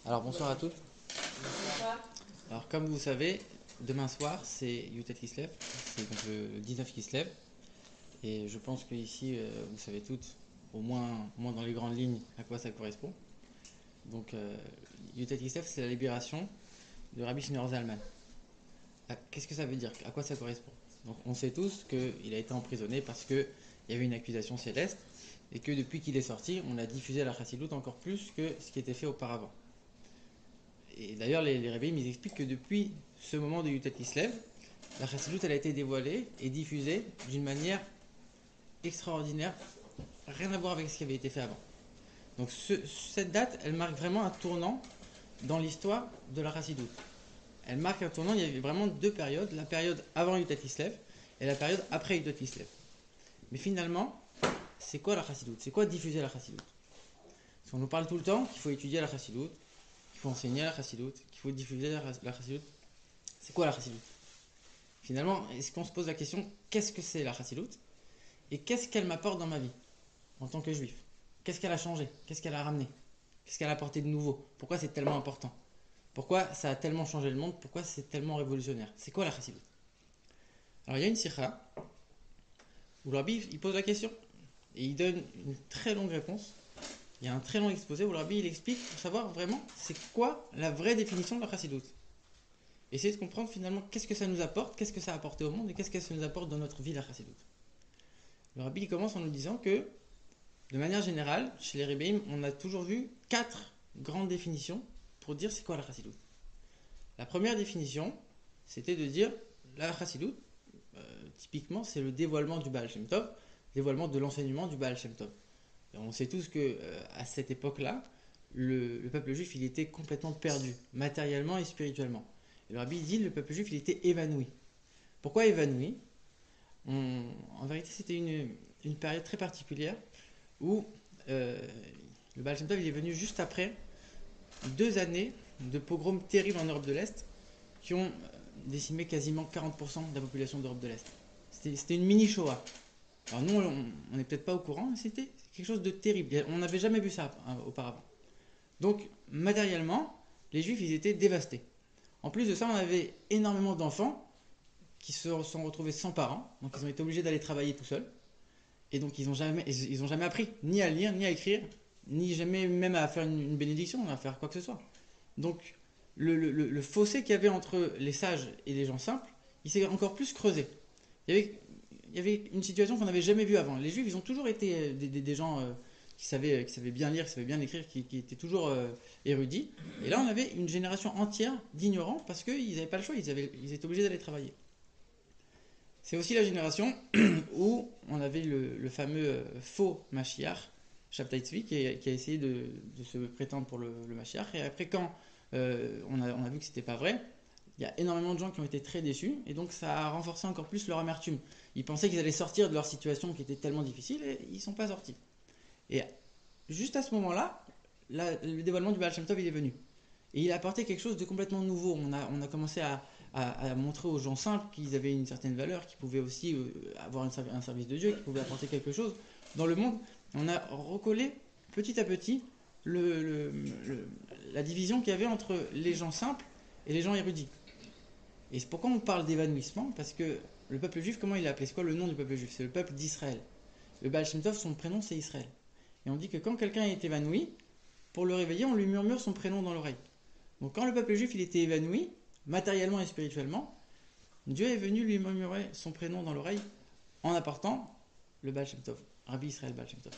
Alors bonsoir à tous. Alors comme vous savez, demain soir c'est Yutet qui se lève, c'est donc le 19 qui se lève. Et je pense que ici vous savez toutes, au moins dans les grandes lignes, à quoi ça correspond. Donc Yutet qui se lève, c'est la libération de Rabbi Shneur Zalman. Qu'est-ce que ça veut dire? À quoi ça correspond? Donc on sait tous qu'il a été emprisonné parce qu'il y avait une accusation céleste et que depuis qu'il est sorti, on a diffusé la chassidoute encore plus que ce qui était fait auparavant. Et d'ailleurs, les rabbins, ils expliquent que depuis ce moment de Yutet qui se lève, la chassidoute elle a été dévoilée et diffusée d'une manière extraordinaire, rien à voir avec ce qui avait été fait avant. Donc cette date, elle marque vraiment un tournant dans l'histoire de la chassidoute. Elle marque un tournant, il y avait vraiment deux périodes, la période avant Yutet qui se lève et la période après Yutet qui se lève. Mais finalement, c'est quoi la chassidoute? C'est quoi diffuser la chassidoute? Parce qu'on nous parle tout le temps qu'il faut étudier la chassidoute, qu'il faut enseigner la chassidoute, qu'il faut diffuser la chassidoute. C'est quoi la chassidoute? Finalement, est-ce qu'on se pose la question, qu'est-ce que c'est la chassidoute? Et qu'est-ce qu'elle m'apporte dans ma vie, en tant que juif? Qu'est-ce qu'elle a changé? Qu'est-ce qu'elle a ramené? Qu'est-ce qu'elle a apporté de nouveau? Pourquoi c'est tellement important? Pourquoi ça a tellement changé le monde? Pourquoi c'est tellement révolutionnaire? C'est quoi la chassidoute? Alors il y a une sikha où le rabbi il pose la question et il donne une très longue réponse. Il y a un très long exposé où le rabbi il explique pour savoir vraiment c'est quoi la vraie définition de la chassidoute. Essayer de comprendre finalement qu'est-ce que ça nous apporte, qu'est-ce que ça a apporté au monde et qu'est-ce que ça nous apporte dans notre vie la chassidoute. Le rabbi il commence en nous disant que de manière générale, chez les Rebbeim, on a toujours vu 4 grandes définitions pour dire c'est quoi la chassidoute. La première définition, c'était de dire la chassidoute, typiquement, c'est le dévoilement du Baal Shem Tov, dévoilement de l'enseignement du Baal Shem Tov. Et on sait tous que à cette époque-là, le peuple juif, il était complètement perdu, matériellement et spirituellement. Et le rabbi dit, le peuple juif, il était évanoui. Pourquoi évanoui? En vérité, c'était une période très particulière où le Baal Shem Tov il est venu juste après 2 années de pogroms terribles en Europe de l'Est qui ont décimé quasiment 40% de la population d'Europe de l'Est. C'était une mini Shoah. Alors nous, on n'est peut-être pas au courant, mais c'était quelque chose de terrible. On n'avait jamais vu ça auparavant. Donc, matériellement, les Juifs, ils étaient dévastés. En plus de ça, on avait énormément d'enfants qui se sont retrouvés sans parents, donc ils ont été obligés d'aller travailler tout seuls. Et donc ils n'ont jamais appris ni à lire, ni à écrire, ni jamais même à faire une bénédiction, à faire quoi que ce soit. Donc le fossé qu'il y avait entre les sages et les gens simples, il s'est encore plus creusé. Il y avait une situation qu'on n'avait jamais vue avant. Les Juifs, ils ont toujours été des gens qui savaient bien lire, qui savaient bien écrire, qui étaient toujours érudits. Et là, on avait une génération entière d'ignorants parce qu'ils n'avaient pas le choix, ils étaient obligés d'aller travailler. C'est aussi la génération où on avait le fameux faux Mashiach, Shabtai Tzvi, qui a essayé de se prétendre pour le Mashiach. Et après, quand on a vu que c'était pas vrai, il y a énormément de gens qui ont été très déçus. Et donc, ça a renforcé encore plus leur amertume. Ils pensaient qu'ils allaient sortir de leur situation qui était tellement difficile et ils ne sont pas sortis. Et juste à ce moment-là, le dévoilement du Baal Shem Tov, il est venu. Et il a apporté quelque chose de complètement nouveau. On a commencé à montrer aux gens simples qu'ils avaient une certaine valeur, qu'ils pouvaient aussi avoir un service de Dieu, qu'ils pouvaient apporter quelque chose dans le monde. On a recollé petit à petit la division qu'il y avait entre les gens simples et les gens érudits. Et c'est pourquoi on parle d'évanouissement, parce que le peuple juif, comment il est appelé? C'est quoi le nom du peuple juif? C'est le peuple d'Israël. Le Baal Shem Tov, son prénom c'est Israël. Et on dit que quand quelqu'un est évanoui, pour le réveiller, on lui murmure son prénom dans l'oreille. Donc quand le peuple juif il était évanoui, matériellement et spirituellement, Dieu est venu lui murmurer son prénom dans l'oreille en apportant le Baal Shem Tov, Rabbi Israël Baal Shem Tov.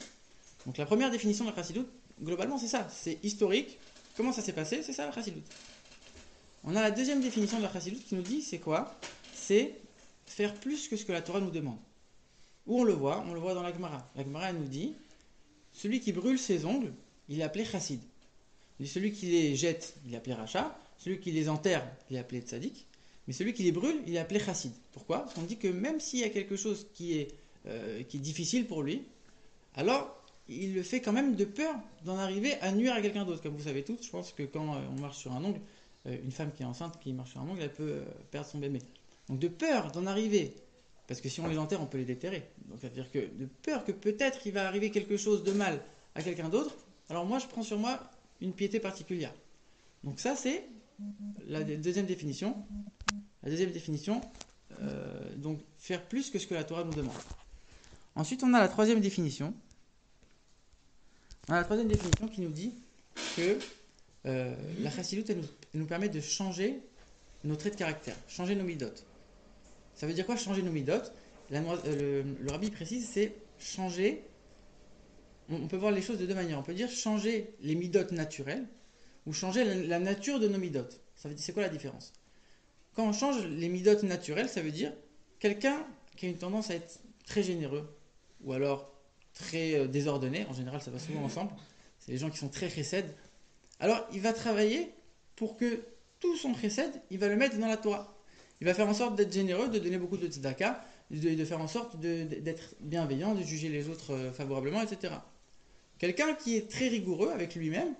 Donc la première définition de la chassidoute, globalement c'est ça, c'est historique. Comment ça s'est passé? C'est ça la chassidoute. On a la deuxième définition de la chassidoute qui nous dit c'est quoi? C'est faire plus que ce que la Torah nous demande. Où on le voit dans la Gemara. La Gemara elle nous dit celui qui brûle ses ongles, il est appelé chassid. Celui qui les jette, il est appelé racha. Celui qui les enterre, il est appelé tzaddik. Mais celui qui les brûle, il est appelé chassid. Pourquoi? Parce qu'on dit que même s'il y a quelque chose qui est difficile pour lui, alors il le fait quand même de peur d'en arriver à nuire à quelqu'un d'autre. Comme vous savez tous, je pense que quand on marche sur un ongle, une femme qui est enceinte, qui marche sur un ongle, elle peut perdre son bébé. Donc de peur d'en arriver, parce que si on les enterre, on peut les déterrer. Donc ça veut dire que de peur que peut-être il va arriver quelque chose de mal à quelqu'un d'autre, alors moi je prends sur moi une piété particulière. Donc ça, c'est la deuxième définition. La deuxième définition, donc faire plus que ce que la Torah nous demande. Ensuite, on a la troisième définition. On a la troisième définition qui nous dit que la chassidoute, elle nous permet de changer nos traits de caractère, changer nos midotes. Ça veut dire quoi, changer nos midotes? Le rabbi précise, c'est changer. On peut voir les choses de deux manières. On peut dire changer les midotes naturelles ou changer la nature de nos midotes. Ça veut dire, c'est quoi la différence? Quand on change les midotes naturelles, ça veut dire quelqu'un qui a une tendance à être très généreux ou alors très désordonné. En général, ça va souvent ensemble. C'est les gens qui sont très chesed. Alors, il va travailler pour que tout son chesed, il va le mettre dans la Torah. Il va faire en sorte d'être généreux, de donner beaucoup de tzedaka, de faire en sorte d'être bienveillant, de juger les autres favorablement, etc. Quelqu'un qui est très rigoureux avec lui-même,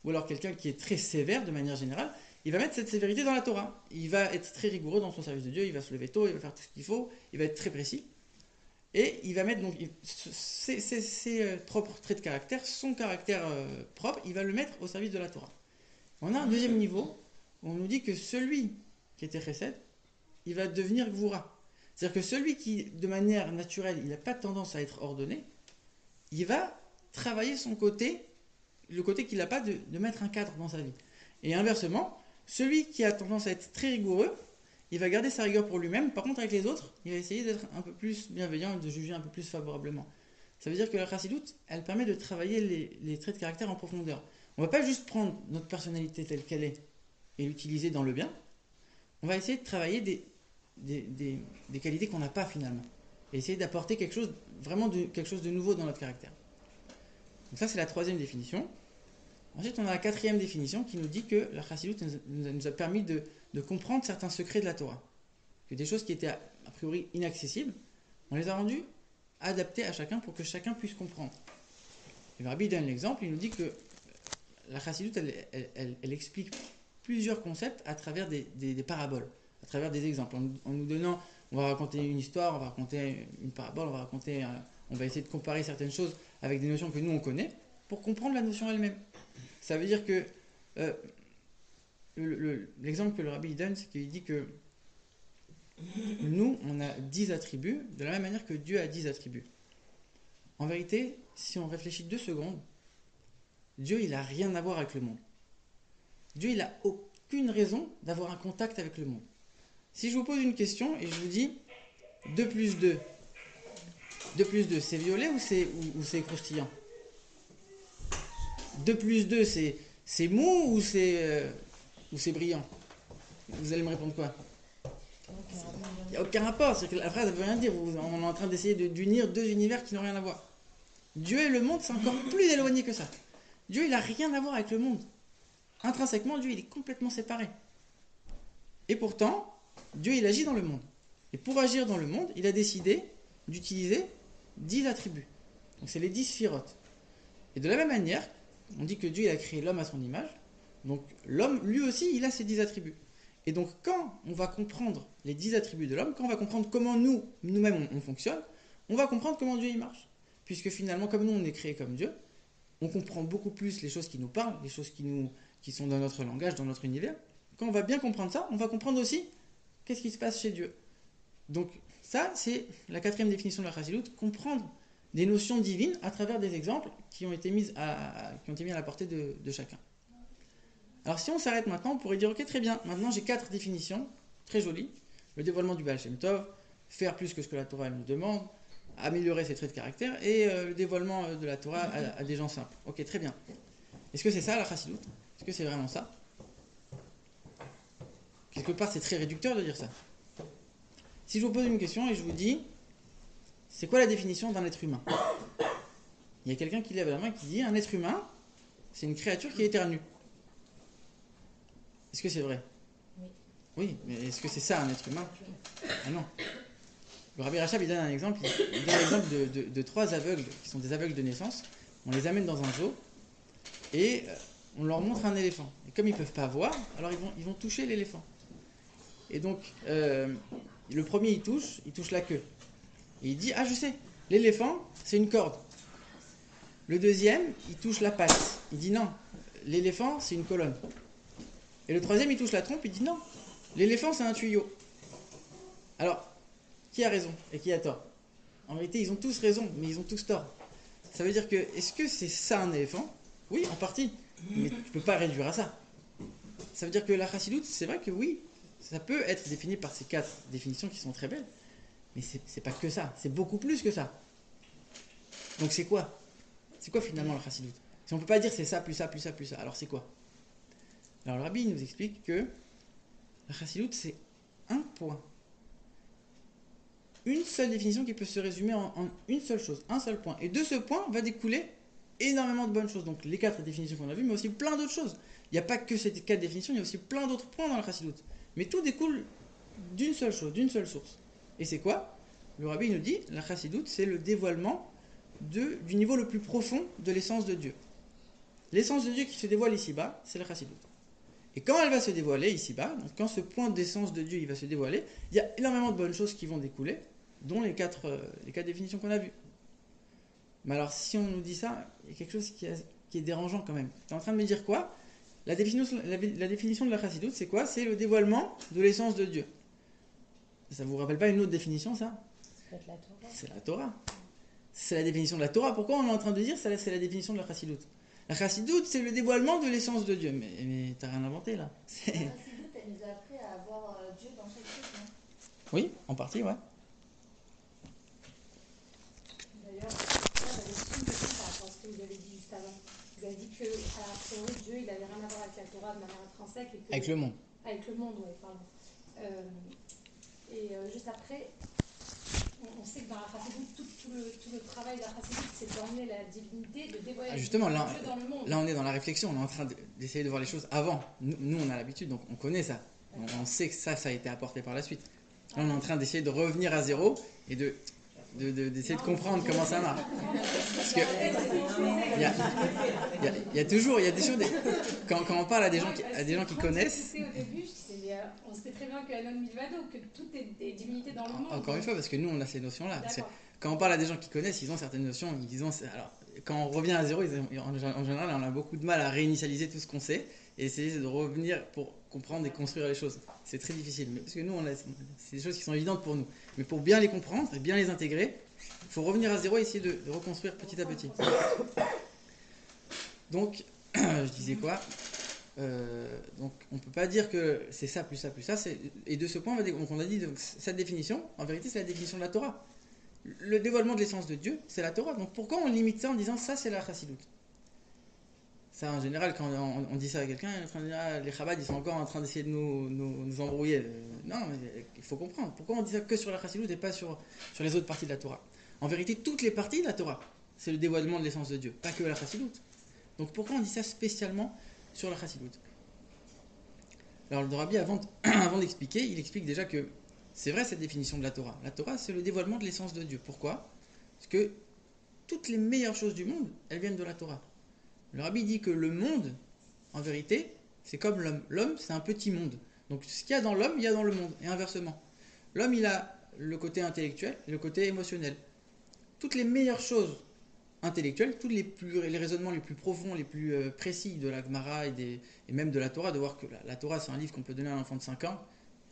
ou alors quelqu'un qui est très sévère de manière générale, il va mettre cette sévérité dans la Torah. Il va être très rigoureux dans son service de Dieu, il va se lever tôt, il va faire tout ce qu'il faut, il va être très précis. Et il va mettre donc ses propres traits de caractère, son caractère propre, il va le mettre au service de la Torah. On a un deuxième niveau, où on nous dit que celui qui était chesed, il va devenir gvura. C'est-à-dire que celui qui, de manière naturelle, il n'a pas tendance à être ordonné, il va travailler son côté, le côté qu'il n'a pas de mettre un cadre dans sa vie. Et inversement, celui qui a tendance à être très rigoureux, il va garder sa rigueur pour lui-même. Par contre, avec les autres, il va essayer d'être un peu plus bienveillant et de juger un peu plus favorablement. Ça veut dire que la chassidoute, elle permet de travailler les traits de caractère en profondeur. On ne va pas juste prendre notre personnalité telle qu'elle est et l'utiliser dans le bien. On va essayer de travailler des qualités qu'on n'a pas finalement. Et essayer d'apporter quelque chose de nouveau dans notre caractère. Donc ça, c'est la troisième définition. Ensuite, on a la quatrième définition qui nous dit que la chassidoute nous a permis de comprendre certains secrets de la Torah. Que des choses qui étaient a priori inaccessibles, on les a rendues adaptées à chacun pour que chacun puisse comprendre. Et le rabbi donne l'exemple, il nous dit que la chassidoute, elle explique plusieurs concepts à travers des paraboles, à travers des exemples. En nous donnant, on va raconter une histoire, on va raconter une parabole, on va essayer de comparer certaines choses avec des notions que nous on connaît pour comprendre la notion elle-même. Ça veut dire que l'exemple que le rabbi donne, c'est qu'il dit que nous, on a 10 attributs de la même manière que Dieu a 10 attributs. En vérité, si on réfléchit 2 secondes, Dieu, il n'a rien à voir avec le monde. Dieu, il n'a aucune raison d'avoir un contact avec le monde. Si je vous pose une question et je vous dis 2 plus 2, 2 plus 2, c'est violet ou c'est croustillant? 2 plus 2, c'est mou ou c'est brillant? Vous allez me répondre quoi? Il n'y a aucun rapport, c'est que la phrase ne veut rien dire. On est en train d'essayer d'unir 2 univers qui n'ont rien à voir. Dieu et le monde, c'est encore plus éloigné que ça. Dieu, il n'a rien à voir avec le monde. Intrinsèquement, Dieu, il est complètement séparé. Et pourtant, Dieu, il agit dans le monde. Et pour agir dans le monde, il a décidé d'utiliser 10 attributs. Donc c'est les 10 sphirotes. Et de la même manière, on dit que Dieu, il a créé l'homme à son image. Donc l'homme, lui aussi, il a ses 10 attributs. Et donc quand on va comprendre les 10 attributs de l'homme, quand on va comprendre comment nous-mêmes on fonctionne, on va comprendre comment Dieu il marche. Puisque finalement, comme nous on est créé comme Dieu, on comprend beaucoup plus les choses qui nous parlent, les choses qui sont dans notre langage, dans notre univers. Quand on va bien comprendre ça, on va comprendre aussi qu'est-ce qui se passe chez Dieu. Donc ça, c'est la quatrième définition de la chassidoute, comprendre des notions divines à travers des exemples qui ont été mis à la portée de chacun. Alors si on s'arrête maintenant, on pourrait dire ok, très bien, maintenant j'ai 4 définitions, très jolies. Le dévoilement du Baal Shem Tov, faire plus que ce que la Torah elle nous demande, améliorer ses traits de caractère, et le dévoilement de la Torah à des gens simples. Ok, très bien. Est-ce que c'est ça la chassidoute? Est-ce que c'est vraiment ça? Quelque part, c'est très réducteur de dire ça. Si je vous pose une question et je vous dis, c'est quoi la définition d'un être humain? Il y a quelqu'un qui lève la main et qui dit, un être humain, c'est une créature qui éternue. Est-ce que c'est vrai? Oui, mais est-ce que c'est ça un être humain? Ah non. Le Rabbi Rachab, il donne un exemple. Il donne l'exemple de 3 aveugles qui sont des aveugles de naissance. On les amène dans un zoo et on leur montre un éléphant. Et comme ils ne peuvent pas voir, alors ils vont toucher l'éléphant. Et donc, le premier, il touche la queue. Et il dit, ah je sais, l'éléphant, c'est une corde. Le deuxième, il touche la patte. Il dit non, l'éléphant, c'est une colonne. Et le troisième, il touche la trompe, il dit non, l'éléphant, c'est un tuyau. Alors, qui a raison et qui a tort? En vérité, ils ont tous raison, mais ils ont tous tort. Ça veut dire que, est-ce que c'est ça un éléphant? Oui, en partie, mais tu ne peux pas réduire à ça. Ça veut dire que la chassidoute, c'est vrai que oui, ça peut être défini par ces 4 définitions qui sont très belles, mais c'est pas que ça, c'est beaucoup plus que ça. Donc c'est quoi? C'est quoi finalement la chassidoute? Si on ne peut pas dire c'est ça, plus ça, plus ça, plus ça, alors c'est quoi? Alors le rabbi nous explique que la chassidoute, c'est un point. Une seule définition qui peut se résumer en une seule chose, un seul point. Et de ce point va découler énormément de bonnes choses. Donc les 4 définitions qu'on a vues, mais aussi plein d'autres choses. Il n'y a pas que ces 4 définitions, il y a aussi plein d'autres points dans la chassidoute. Mais tout découle d'une seule chose, d'une seule source. Et c'est quoi? Le rabbi nous dit, la chassidoute, c'est le dévoilement du niveau le plus profond de l'essence de Dieu. L'essence de Dieu qui se dévoile ici-bas, c'est la chassidoute. Et quand elle va se dévoiler ici-bas, donc quand ce point d'essence de Dieu il va se dévoiler, il y a énormément de bonnes choses qui vont découler, dont les quatre définitions qu'on a vues. Mais alors, si on nous dit ça, il y a quelque chose qui est dérangeant quand même. Tu es en train de me dire quoi? La définition de la chassidoute, c'est quoi? C'est le dévoilement de l'essence de Dieu. Ça vous rappelle pas une autre définition, ça? C'est la Torah. C'est la définition de la Torah. Pourquoi on est en train de dire ça? C'est la définition de la chassidoute. La chassidoute, c'est le dévoilement de l'essence de Dieu. Mais t'as rien inventé, là. La chassidoute, elle nous a appris à avoir Dieu dans chaque chose, non? Oui, en partie, ouais. D'ailleurs, j'avais juste une question par rapport à ce que vous avez dit juste avant. Vous avez dit que, a priori, Dieu, il n'avait rien à voir avec la Torah de manière intrinsèque. Et que, avec le monde. Avec le monde, oui, pardon. Juste après, on sait que dans la chassidoute, tout le travail de la chassidoute, c'est d'emmener la divinité, de dévoiler justement, Dieu dans le monde. Là, on est dans la réflexion, on est en train d'essayer de voir les choses avant. Nous on a l'habitude, donc on connaît ça. On sait que ça a été apporté par la suite. Là, on est en train d'essayer de revenir à zéro et d'essayer de comprendre comment ça marche. Parce que il y a toujours, il y a des choses. Quand on parle à des gens qui connaissent. Au début, on sait très bien que la non milvado, que tout est des divinités dans le monde. Encore une fois, parce que nous, on a ces notions-là. Quand on parle à des gens qui connaissent, ils ont certaines notions. Alors, quand on revient à zéro, en général, on a beaucoup de mal à réinitialiser tout ce qu'on sait et essayer de revenir pour comprendre et construire les choses. C'est très difficile, mais parce que nous, c'est des choses qui sont évidentes pour nous. Mais pour bien les comprendre et bien les intégrer, il faut revenir à zéro et essayer de reconstruire petit à petit. Donc, je disais quoi? Donc, on ne peut pas dire que c'est ça, plus ça, plus ça. Et de ce point, on a dit donc, cette définition, en vérité, c'est la définition de la Torah. Le dévoilement de l'essence de Dieu, c'est la Torah. Donc, pourquoi on limite ça en disant ça, c'est la chassidoute? Ça, en général, quand on dit ça à quelqu'un, il est en train de dire, les Chabad, ils sont encore en train d'essayer de nous embrouiller. Non, mais il faut comprendre. Pourquoi on dit ça que sur la chassidoute et pas sur les autres parties de la Torah? En vérité, toutes les parties de la Torah, c'est le dévoilement de l'essence de Dieu, pas que la chassidoute. Donc, pourquoi on dit ça spécialement sur la chassidoute? Alors, le Rabbi, avant d'expliquer, il explique déjà que c'est vrai cette définition de la Torah. La Torah, c'est le dévoilement de l'essence de Dieu. Pourquoi? Parce que toutes les meilleures choses du monde, elles viennent de la Torah. Le Rabbi dit que le monde, en vérité, c'est comme l'homme. L'homme, c'est un petit monde. Donc, ce qu'il y a dans l'homme, il y a dans le monde, et inversement. L'homme, il a le côté intellectuel et le côté émotionnel. Toutes les meilleures choses intellectuelles, tous les raisonnements les plus profonds, les plus précis de la Gemara et même de la Torah, de voir que la Torah, c'est un livre qu'on peut donner à un enfant de 5 ans,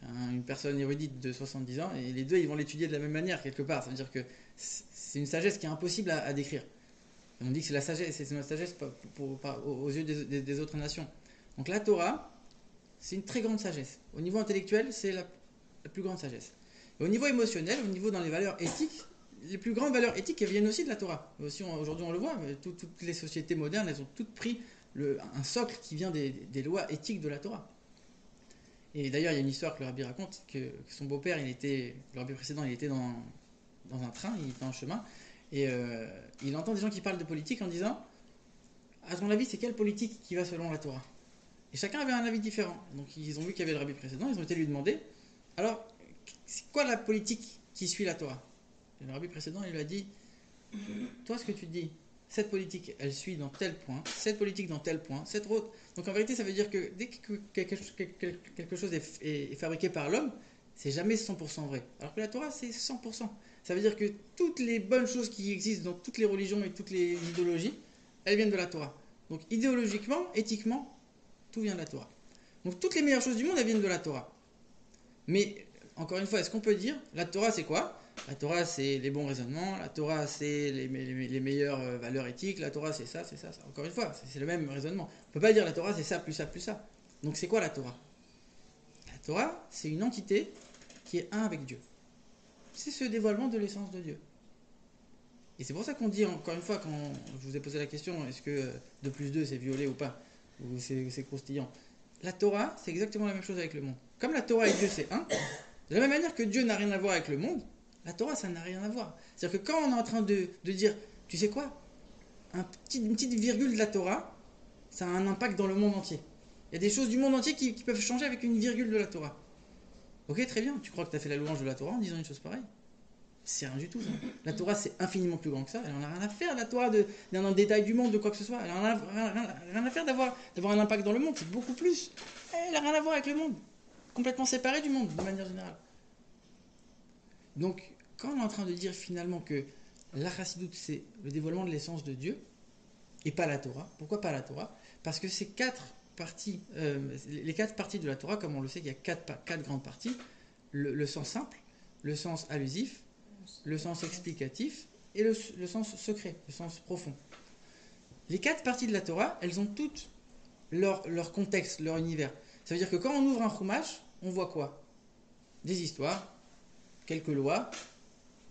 une personne érudite de 70 ans, et les deux, ils vont l'étudier de la même manière, quelque part. Ça veut dire que c'est une sagesse qui est impossible à décrire. Et on dit que c'est notre sagesse aux yeux des autres nations. Donc la Torah, c'est une très grande sagesse. Au niveau intellectuel, c'est la plus grande sagesse. Et au niveau émotionnel, au niveau dans les valeurs éthiques, les plus grandes valeurs éthiques, elles viennent aussi de la Torah. Aussi, aujourd'hui, on le voit, mais toutes les sociétés modernes, elles ont toutes pris un socle qui vient des lois éthiques de la Torah. Et d'ailleurs, il y a une histoire que le Rabbi raconte, que son beau-père, le Rabbi précédent, il était dans un train, il était en chemin, et il entend des gens qui parlent de politique en disant, à ton avis, c'est quelle politique qui va selon la Torah? Et chacun avait un avis différent. Donc ils ont vu qu'il y avait le Rabbi précédent, ils ont été lui demander, alors, c'est quoi la politique qui suit la Torah? Et le Rabbi précédent, il lui a dit, toi, ce que tu dis, cette politique, elle suit dans tel point, cette politique dans tel point, cette autre. Donc en vérité, ça veut dire que dès que quelque chose est fabriqué par l'homme, c'est jamais 100% vrai. Alors que la Torah, c'est 100%. Ça veut dire que toutes les bonnes choses qui existent dans toutes les religions et toutes les idéologies, elles viennent de la Torah. Donc idéologiquement, éthiquement, tout vient de la Torah. Donc toutes les meilleures choses du monde, elles viennent de la Torah. Mais, encore une fois, est-ce qu'on peut dire, la Torah c'est quoi? La Torah c'est les bons raisonnements, la Torah c'est les meilleures valeurs éthiques, la Torah c'est ça, ça. Encore une fois, c'est le même raisonnement. On ne peut pas dire la Torah c'est ça, plus ça, plus ça. Donc c'est quoi la Torah? La Torah, c'est une entité qui est un avec Dieu. C'est ce dévoilement de l'essence de Dieu. Et c'est pour ça qu'on dit, encore une fois, quand je vous ai posé la question, est-ce que 2 plus 2 c'est violet ou pas? Ou c'est croustillant? La Torah, c'est exactement la même chose avec le monde. Comme la Torah et Dieu, c'est un, de la même manière que Dieu n'a rien à voir avec le monde, la Torah, ça n'a rien à voir. C'est-à-dire que quand on est en train de dire, tu sais quoi, une petite virgule de la Torah, ça a un impact dans le monde entier. Il y a des choses du monde entier qui peuvent changer avec une virgule de la Torah. Ok, très bien, tu crois que tu as fait la louange de la Torah en disant une chose pareille? C'est rien du tout, ça. La Torah, c'est infiniment plus grand que ça. Elle n'en a rien à faire, la Torah, dans le détail du monde, de quoi que ce soit. Elle n'en a rien à faire d'avoir un impact dans le monde. C'est beaucoup plus. Elle n'a rien à voir avec le monde. Complètement séparée du monde, de manière générale. Donc, quand on est en train de dire finalement que la chassidoute, c'est le dévoilement de l'essence de Dieu, et pas la Torah. Pourquoi pas la Torah? Parce que ces 4 parties, les 4 parties de la Torah, comme on le sait, il y a 4 grandes parties, le sens simple, le sens allusif, le sens explicatif et le sens secret, le sens profond. Les 4 parties de la Torah, elles ont toutes leur contexte, leur univers. Ça veut dire que quand on ouvre un chumash, on voit quoi? Des histoires, quelques lois,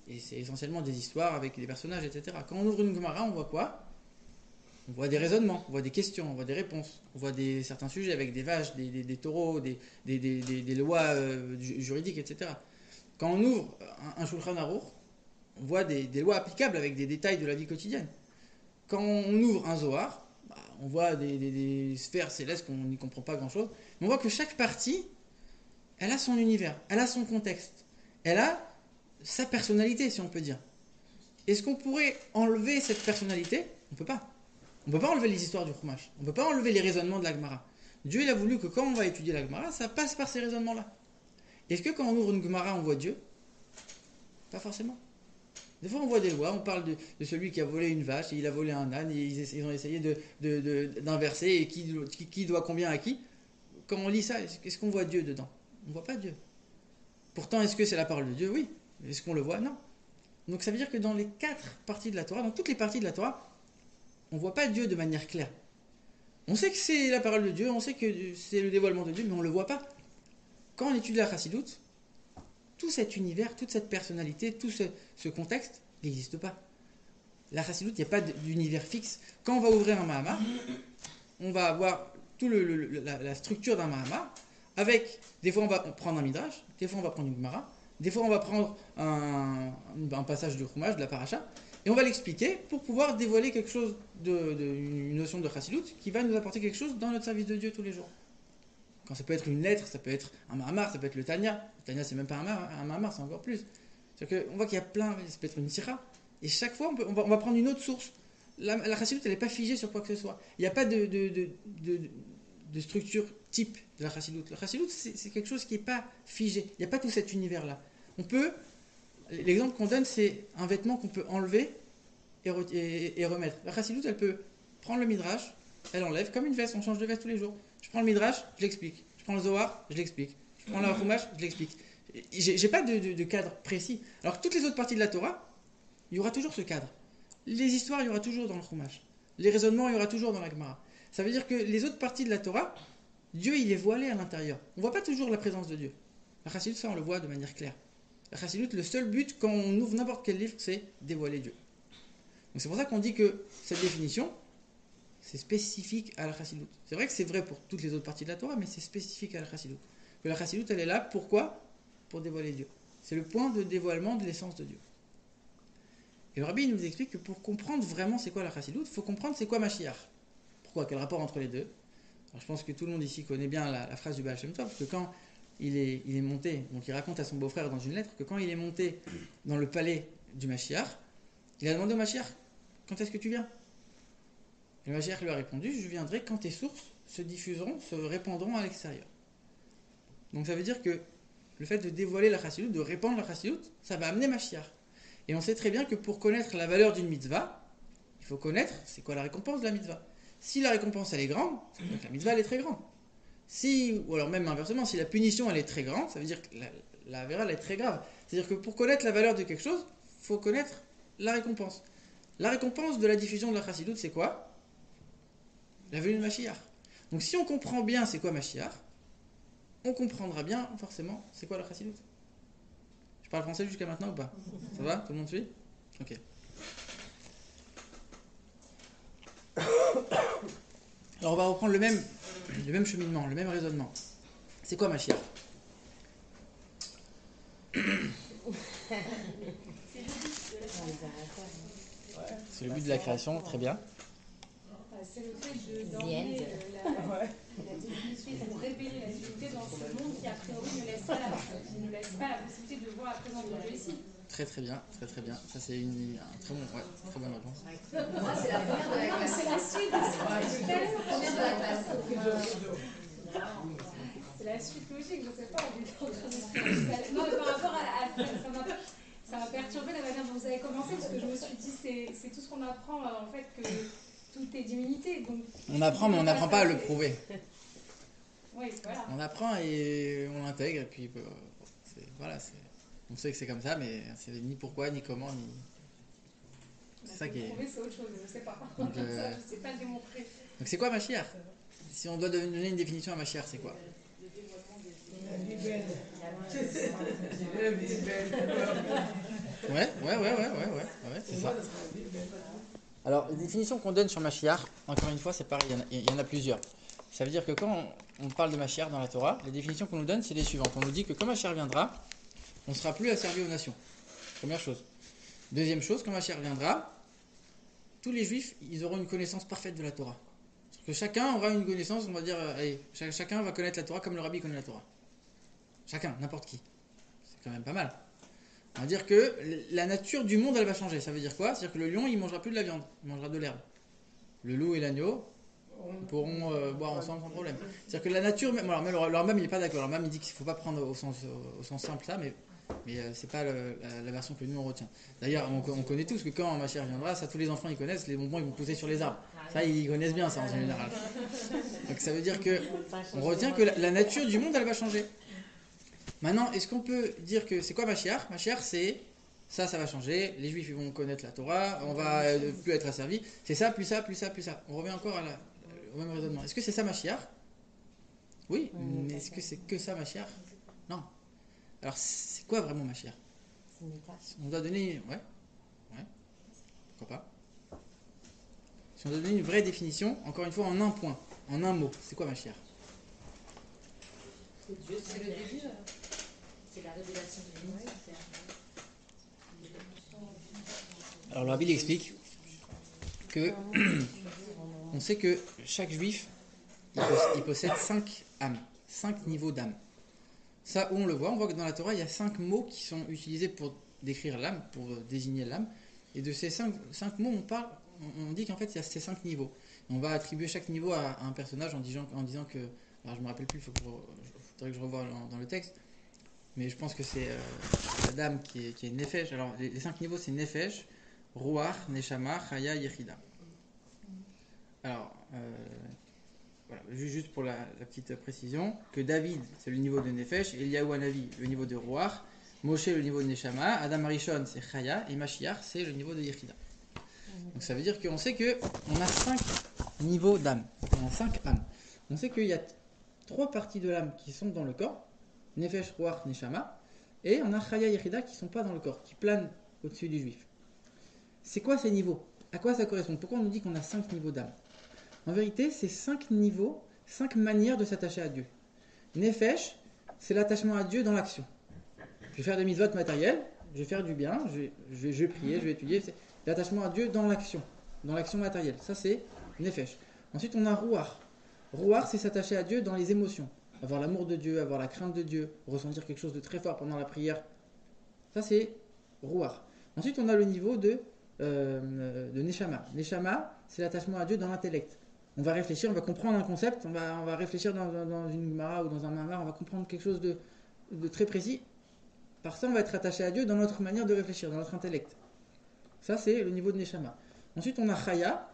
et c'est essentiellement des histoires avec des personnages, etc. Quand on ouvre une Gemara, on voit quoi? On voit des raisonnements, on voit des questions, on voit des réponses, on voit certains sujets avec des vaches, des taureaux, des lois juridiques, etc. Quand on ouvre un Shulchan Aruch, on voit des lois applicables avec des détails de la vie quotidienne. Quand on ouvre un Zohar, on voit des sphères célestes qu'on n'y comprend pas grand-chose. Mais on voit que chaque partie, elle a son univers, elle a son contexte, elle a sa personnalité, si on peut dire. Est-ce qu'on pourrait enlever cette personnalité? On ne peut pas. On ne peut pas enlever les histoires du Chumash. On ne peut pas enlever les raisonnements de la Gemara. Dieu, il a voulu que quand on va étudier la Gemara, ça passe par ces raisonnements-là. Est-ce que quand on ouvre une Gemara, on voit Dieu? Pas forcément. Des fois, on voit des lois, on parle de celui qui a volé une vache, et il a volé un âne, et ils ont essayé d'inverser, et qui doit combien à qui. Quand on lit ça, est-ce qu'on voit Dieu dedans? On ne voit pas Dieu. Pourtant, est-ce que c'est la parole de Dieu? Oui. Est-ce qu'on le voit? Non. Donc ça veut dire que dans les 4 parties de la Torah, dans toutes les parties de la Torah, on ne voit pas Dieu de manière claire. On sait que c'est la parole de Dieu, on sait que c'est le dévoilement de Dieu, mais on ne le voit pas. Quand on étudie la chassidoute, tout cet univers, toute cette personnalité, tout ce contexte n'existe pas. La chassidoute, il n'y a pas d'univers fixe. Quand on va ouvrir un Mahamar, on va avoir toute la structure d'un Mahamar, avec, des fois on va prendre un Midrash, des fois on va prendre une Gemara, des fois on va prendre un passage du Chumash, de la Paracha, et on va l'expliquer pour pouvoir dévoiler quelque chose, une notion de chassidoute qui va nous apporter quelque chose dans notre service de Dieu tous les jours. Quand ça peut être une lettre, ça peut être un Mahamar, ça peut être le Tanya. Le Tanya, c'est même pas un Mahamar, c'est encore plus. C'est-à-dire qu'on voit qu'il y a plein, ça peut être une Sira. Et chaque fois, on va prendre une autre source. La chassidoute, elle n'est pas figée sur quoi que ce soit. Il n'y a pas de structure type de la chassidoute. La chassidoute, c'est quelque chose qui n'est pas figé. Il n'y a pas tout cet univers-là. L'exemple qu'on donne, c'est un vêtement qu'on peut enlever et remettre. La chassidoute, elle peut prendre le midrash, elle enlève, comme une veste, on change de veste tous les jours. Je prends le midrash, je l'explique. Je prends le Zohar, je l'explique. Je prends la Chumash, je l'explique. J'ai pas de cadre précis. Alors que toutes les autres parties de la Torah, il y aura toujours ce cadre. Les histoires, il y aura toujours dans le Chumash. Les raisonnements, il y aura toujours dans la Gemara. Ça veut dire que les autres parties de la Torah, Dieu, il est voilé à l'intérieur. On ne voit pas toujours la présence de Dieu. La chassidoute, ça, on le voit de manière claire. La chassidoute, le seul but, quand on ouvre n'importe quel livre, c'est dévoiler Dieu. Donc c'est pour ça qu'on dit que cette définition, c'est spécifique à la chassidoute. C'est vrai que c'est vrai pour toutes les autres parties de la Torah, mais c'est spécifique à la chassidoute. Que la chassidoute, elle est là, pourquoi? Pour dévoiler Dieu. C'est le point de dévoilement de l'essence de Dieu. Et le Rabbi nous explique que pour comprendre vraiment c'est quoi la chassidoute, il faut comprendre c'est quoi Mashiach. Pourquoi? Quel rapport entre les deux? Alors je pense que tout le monde ici connaît bien la phrase du Baal Shem Tov, parce que quand il est monté, donc il raconte à son beau-frère dans une lettre que quand il est monté dans le palais du Mashiach, il a demandé au Mashiach, quand est-ce que tu viens? Et le Mashiach lui a répondu, je viendrai quand tes sources se diffuseront, se répandront à l'extérieur. Donc ça veut dire que le fait de dévoiler la chassidoute, de répandre la chassidoute, ça va amener Mashiach. Et on sait très bien que pour connaître la valeur d'une mitzvah, il faut connaître c'est quoi la récompense de la mitzvah. Si la récompense elle est grande, ça veut dire que la mitzvah elle est très grande. Si, ou alors même inversement, si la punition elle est très grande, ça veut dire que la avéra elle est très grave. C'est-à-dire que pour connaître la valeur de quelque chose, il faut connaître la récompense. La récompense de la diffusion de la chassidoute, c'est quoi? La venue de Mashiach. Donc si on comprend bien c'est quoi Mashiach, on comprendra bien forcément c'est quoi la chassidoute. Je parle français jusqu'à maintenant ou pas? Ça va? Tout le monde suit? Ok. Alors on va reprendre le même cheminement, le même raisonnement. C'est quoi Mashiach? C'est le but de la création, très bien. C'est le fait d'emmener la divinité pour révéler la divinité dans ce monde qui a priori ne laisse pas la possibilité de voir la présence de Dieu ici. Très bien. Ça c'est très bonne réponse. Moi c'est la première de la classe. C'est la suite. C'est la suite logique, je ne sais pas. Non, mais par rapport à ça m'a perturbé la manière dont vous avez commencé, parce que je me suis dit c'est tout ce qu'on apprend en fait que tout est divinité. Donc, on apprend mais on n'apprend pas à le prouver. Oui, voilà. On apprend et on l'intègre et puis on sait que c'est comme ça, mais c'est ni pourquoi, ni comment, ni... C'est ça qui est... Prouver, c'est autre chose, je ne sais pas. Donc, ça, je ne sais pas le démontrer. Donc c'est quoi Mashiach? Si on doit donner une définition à Mashiach, c'est quoi? Ouais, c'est ça. Alors, les définitions qu'on donne sur Mashiach, encore une fois, c'est pareil, il y en a plusieurs. Ça veut dire que quand on parle de Mashiach dans la Torah, les définitions qu'on nous donne, c'est les suivantes. On nous dit que quand Mashiach viendra, on ne sera plus asservi aux nations. Première chose. Deuxième chose, quand Mashiach viendra, tous les juifs, ils auront une connaissance parfaite de la Torah. Que chacun aura une connaissance, on va dire, allez, chacun va connaître la Torah comme le rabbi connaît la Torah. Chacun, n'importe qui. C'est quand même pas mal. On va dire que la nature du monde, elle va changer. Ça veut dire quoi? C'est-à-dire que le lion, il mangera plus de la viande, il mangera de l'herbe. Le loup et l'agneau pourront boire ensemble sans problème. C'est-à-dire que la nature, même le Rambam, il n'est pas d'accord. Le Rambam, il dit qu'il ne faut pas prendre au sens simple ça, mais c'est pas la version que nous on retient. D'ailleurs, on connaît tous que quand ma chère viendra, ça tous les enfants ils connaissent, les bonbons ils vont pousser sur les arbres. Ça ils connaissent bien ça en général. Donc ça veut dire que on retient que la nature du monde elle va changer. Maintenant, est-ce qu'on peut dire que c'est quoi Mashiach? Mashiach c'est ça va changer, les juifs ils vont connaître la Torah, on va plus être asservis, c'est ça, plus ça. On revient encore au même raisonnement. Est-ce que c'est ça Mashiach? Oui, mais est-ce que c'est que ça Mashiach? Non. Alors c'est quoi vraiment Mashiach? On doit donner... Ouais. Pourquoi pas? Si on doit donner une vraie définition, encore une fois en un point, en un mot, c'est quoi Mashiach? C'est Dieu, c'est le début. C'est la révélation de l'unité. Alors le Rabbi explique que on sait que chaque juif il possède 5 âmes, 5 niveaux d'âme. Ça, où on le voit, on voit que dans la Torah, il y a 5 mots qui sont utilisés pour décrire l'âme, pour désigner l'âme. Et de ces 5 mots, on dit qu'en fait, il y a ces 5 niveaux. Et on va attribuer chaque niveau à un personnage en disant que... Alors, je ne me rappelle plus, il faudrait que je revoie dans le texte. Mais je pense que c'est la dame qui est Nefesh. Alors, les 5 niveaux, c'est Nefesh, Ruach, Neshama, Chaya, Yechida. Alors... Voilà, juste pour la petite précision, que David, c'est le niveau de Nefesh, Eliyahu Hanavi, le niveau de Ruach, Moshe, le niveau de Neshama, Adam Arishon, c'est Chaya, et Mashiach, c'est le niveau de Yechida. Donc ça veut dire qu'on sait qu'on a 5 niveaux d'âme, on a 5 âmes. On sait qu'il y a 3 parties de l'âme qui sont dans le corps, Nefesh, Ruach, Neshama, et on a Chaya et Yechida qui ne sont pas dans le corps, qui planent au-dessus du juif. C'est quoi ces niveaux? À quoi ça correspond? Pourquoi on nous dit qu'on a 5 niveaux d'âme? En vérité, c'est 5 niveaux, 5 manières de s'attacher à Dieu. Nefesh, c'est l'attachement à Dieu dans l'action. Je vais faire des mitzvot matérielles, je vais faire du bien, je vais prier, je vais étudier. C'est l'attachement à Dieu dans l'action matérielle. Ça, c'est Nefesh. Ensuite, on a Ruach. Ruach, c'est s'attacher à Dieu dans les émotions. Avoir l'amour de Dieu, avoir la crainte de Dieu, ressentir quelque chose de très fort pendant la prière. Ça, c'est Ruach. Ensuite, on a le niveau de Neshama. Neshama, c'est l'attachement à Dieu dans l'intellect. On va réfléchir, on va comprendre un concept, on va réfléchir dans une Gemara ou dans un Mamar, on va comprendre quelque chose de très précis. Par ça, on va être attaché à Dieu dans notre manière de réfléchir, dans notre intellect. Ça, c'est le niveau de Neshama. Ensuite, on a Chaya.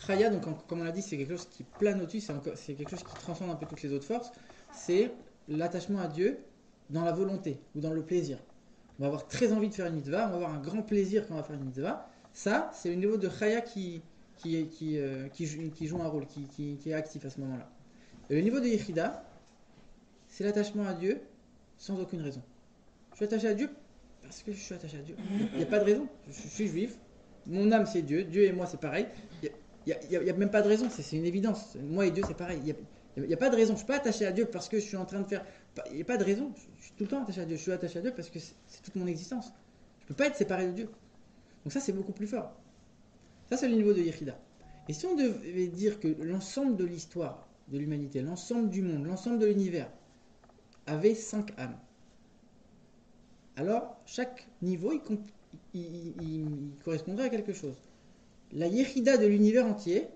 Chaya, donc comme on l'a dit, c'est quelque chose qui plane au-dessus, c'est quelque chose qui transcende un peu toutes les autres forces. C'est l'attachement à Dieu dans la volonté ou dans le plaisir. On va avoir très envie de faire une mitzvah, on va avoir un grand plaisir quand on va faire une mitzvah. Ça, c'est le niveau de Chaya qui joue un rôle, qui est actif à ce moment-là. Et le niveau de Yechida, c'est l'attachement à Dieu sans aucune raison. Je suis attaché à Dieu parce que je suis attaché à Dieu. Il n'y a pas de raison. Je suis juif, mon âme c'est Dieu, Dieu et moi c'est pareil. Il n'y a même pas de raison, c'est une évidence. Moi et Dieu c'est pareil. Il n'y a pas de raison. Je ne suis pas attaché à Dieu parce que je suis en train de faire. Il n'y a pas de raison. Je suis tout le temps attaché à Dieu. Je suis attaché à Dieu parce que c'est toute mon existence. Je ne peux pas être séparé de Dieu. Donc ça c'est beaucoup plus fort. Ça c'est le niveau de Yechida. Et si on devait dire que l'ensemble de l'histoire de l'humanité, l'ensemble du monde, l'ensemble de l'univers avait 5 âmes, alors chaque niveau il correspondrait à quelque chose. La Yechida de l'univers entier,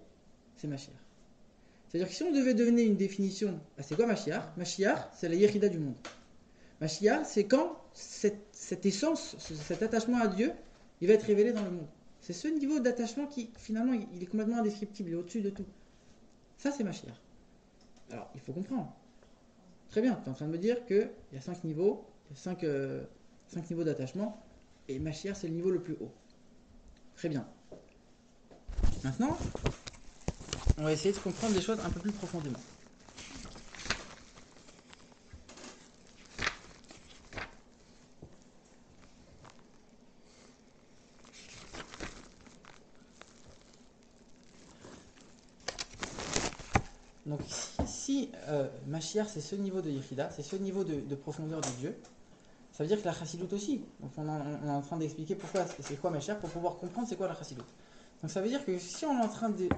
c'est Mashiach. C'est-à-dire que si on devait donner une définition, c'est quoi Mashiach? Mashiach, c'est la Yechida du monde. Mashiach, c'est quand cette essence, cet attachement à Dieu, il va être révélé dans le monde. C'est ce niveau d'attachement qui, finalement, il est complètement indescriptible, il est au-dessus de tout. Ça, c'est Mashiach. Alors, il faut comprendre. Très bien, tu es en train de me dire qu'il y a 5 niveaux, il y a 5 niveaux d'attachement, et Mashiach, c'est le niveau le plus haut. Très bien. Maintenant, on va essayer de comprendre les choses un peu plus profondément. Donc si Mashiach c'est ce niveau de Yechida, c'est ce niveau de profondeur de Dieu, ça veut dire que la Chassidoute aussi. Donc on est en train d'expliquer pourquoi c'est quoi Mashiach pour pouvoir comprendre c'est quoi la Chassidoute. Donc ça veut dire que si on est en train de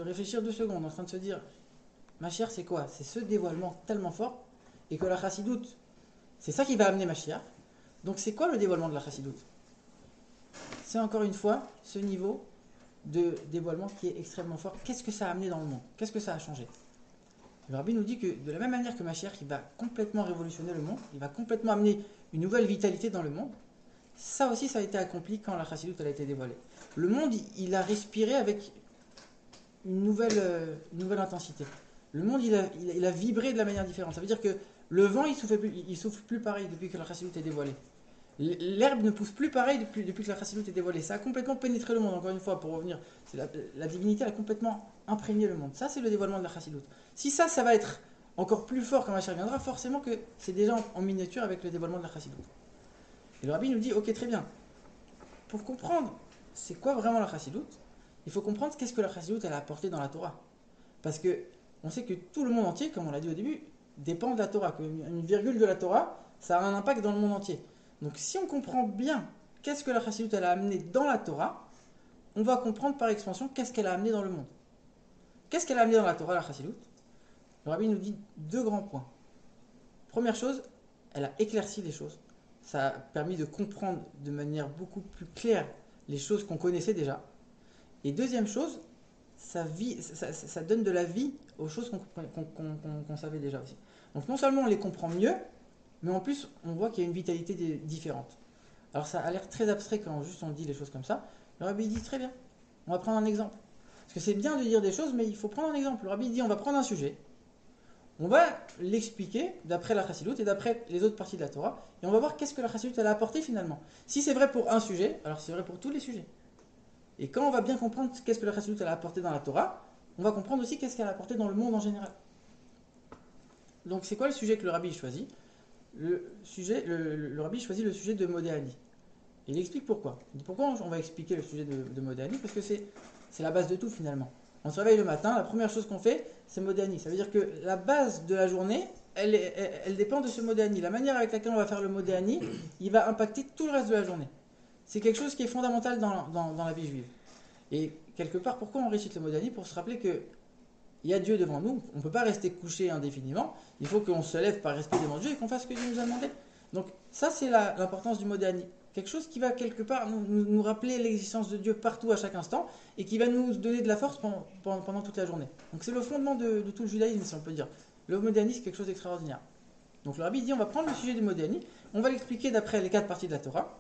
réfléchir 2 secondes, en train de se dire Mashiach c'est quoi? C'est ce dévoilement tellement fort, et que la Chassidoute c'est ça qui va amener Mashiach. Donc c'est quoi le dévoilement de la Chassidoute? C'est encore une fois ce niveau de dévoilement qui est extrêmement fort. Qu'est-ce que ça a amené dans le monde? Qu'est-ce que ça a changé? Le Rabbi nous dit que de la même manière que Mashiach il va complètement révolutionner le monde, il va complètement amener une nouvelle vitalité dans le monde, ça aussi ça a été accompli quand la Chassidoute elle a été dévoilée. Le monde il a respiré avec une nouvelle intensité. Le monde il a vibré de la manière différente. Ça veut dire que le vent il souffle plus pareil depuis que la Chassidoute est dévoilée. L'herbe ne pousse plus pareil depuis que la Chassidoute est dévoilée. Ça a complètement pénétré le monde, encore une fois, pour revenir. La divinité a complètement imprégné le monde. Ça, c'est le dévoilement de la Chassidoute. Si ça va être encore plus fort quand Mashiach viendra, forcément que c'est déjà en miniature avec le dévoilement de la Chassidoute. Et le Rabbi nous dit, ok, très bien. Pour comprendre c'est quoi vraiment la Chassidoute, il faut comprendre qu'est-ce que la Chassidoute elle a apporté dans la Torah. Parce que on sait que tout le monde entier, comme on l'a dit au début, dépend de la Torah. Qu'une virgule de la Torah, ça a un impact dans le monde entier. Donc si on comprend bien qu'est-ce que la Chassidoute elle a amené dans la Torah, on va comprendre par extension qu'est-ce qu'elle a amené dans le monde. Qu'est-ce qu'elle a amené dans la Torah, la Chassidoute? Le Rabbi nous dit 2 grands points. Première chose, elle a éclairci les choses. Ça a permis de comprendre de manière beaucoup plus claire les choses qu'on connaissait déjà. Et deuxième chose, ça donne de la vie aux choses qu'on savait déjà aussi. Donc non seulement on les comprend mieux, mais en plus on voit qu'il y a une vitalité différente. Alors ça a l'air très abstrait quand juste on dit les choses comme ça. Le Rabbi dit très bien, on va prendre un exemple. Parce que c'est bien de dire des choses, mais il faut prendre un exemple. Le Rabbi dit on va prendre un sujet, on va l'expliquer d'après la Chassidoute et d'après les autres parties de la Torah, et on va voir qu'est-ce que la Chassidoute elle a apporté finalement. Si c'est vrai pour un sujet, alors c'est vrai pour tous les sujets. Et quand on va bien comprendre qu'est-ce que la Chassidoute elle a apporté dans la Torah, on va comprendre aussi qu'est-ce qu'elle a apporté dans le monde en général. Donc c'est quoi le sujet que le Rabbi choisit? Le Rabbi choisit le sujet de Modéani. Et il explique pourquoi. Pourquoi on va expliquer le sujet de Modéani? Parce que c'est la base de tout finalement. On se réveille le matin, la première chose qu'on fait, c'est Modéani. Ça veut dire que la base de la journée, elle dépend de ce Modéani. La manière avec laquelle on va faire le Modéani, il va impacter tout le reste de la journée. C'est quelque chose qui est fondamental dans la vie juive. Et quelque part, pourquoi on récite le Modéani? Pour se rappeler que il y a Dieu devant nous, on ne peut pas rester couché indéfiniment, il faut qu'on se lève par respect devant Dieu et qu'on fasse ce que Dieu nous a demandé. Donc ça c'est l'importance du Modéani. Quelque chose qui va quelque part nous rappeler l'existence de Dieu partout à chaque instant et qui va nous donner de la force pendant toute la journée. Donc c'est le fondement de tout le judaïsme si on peut dire. Le Modéani c'est quelque chose d'extraordinaire. Donc le Rabbi dit on va prendre le sujet du Modéani, on va l'expliquer d'après les 4 parties de la Torah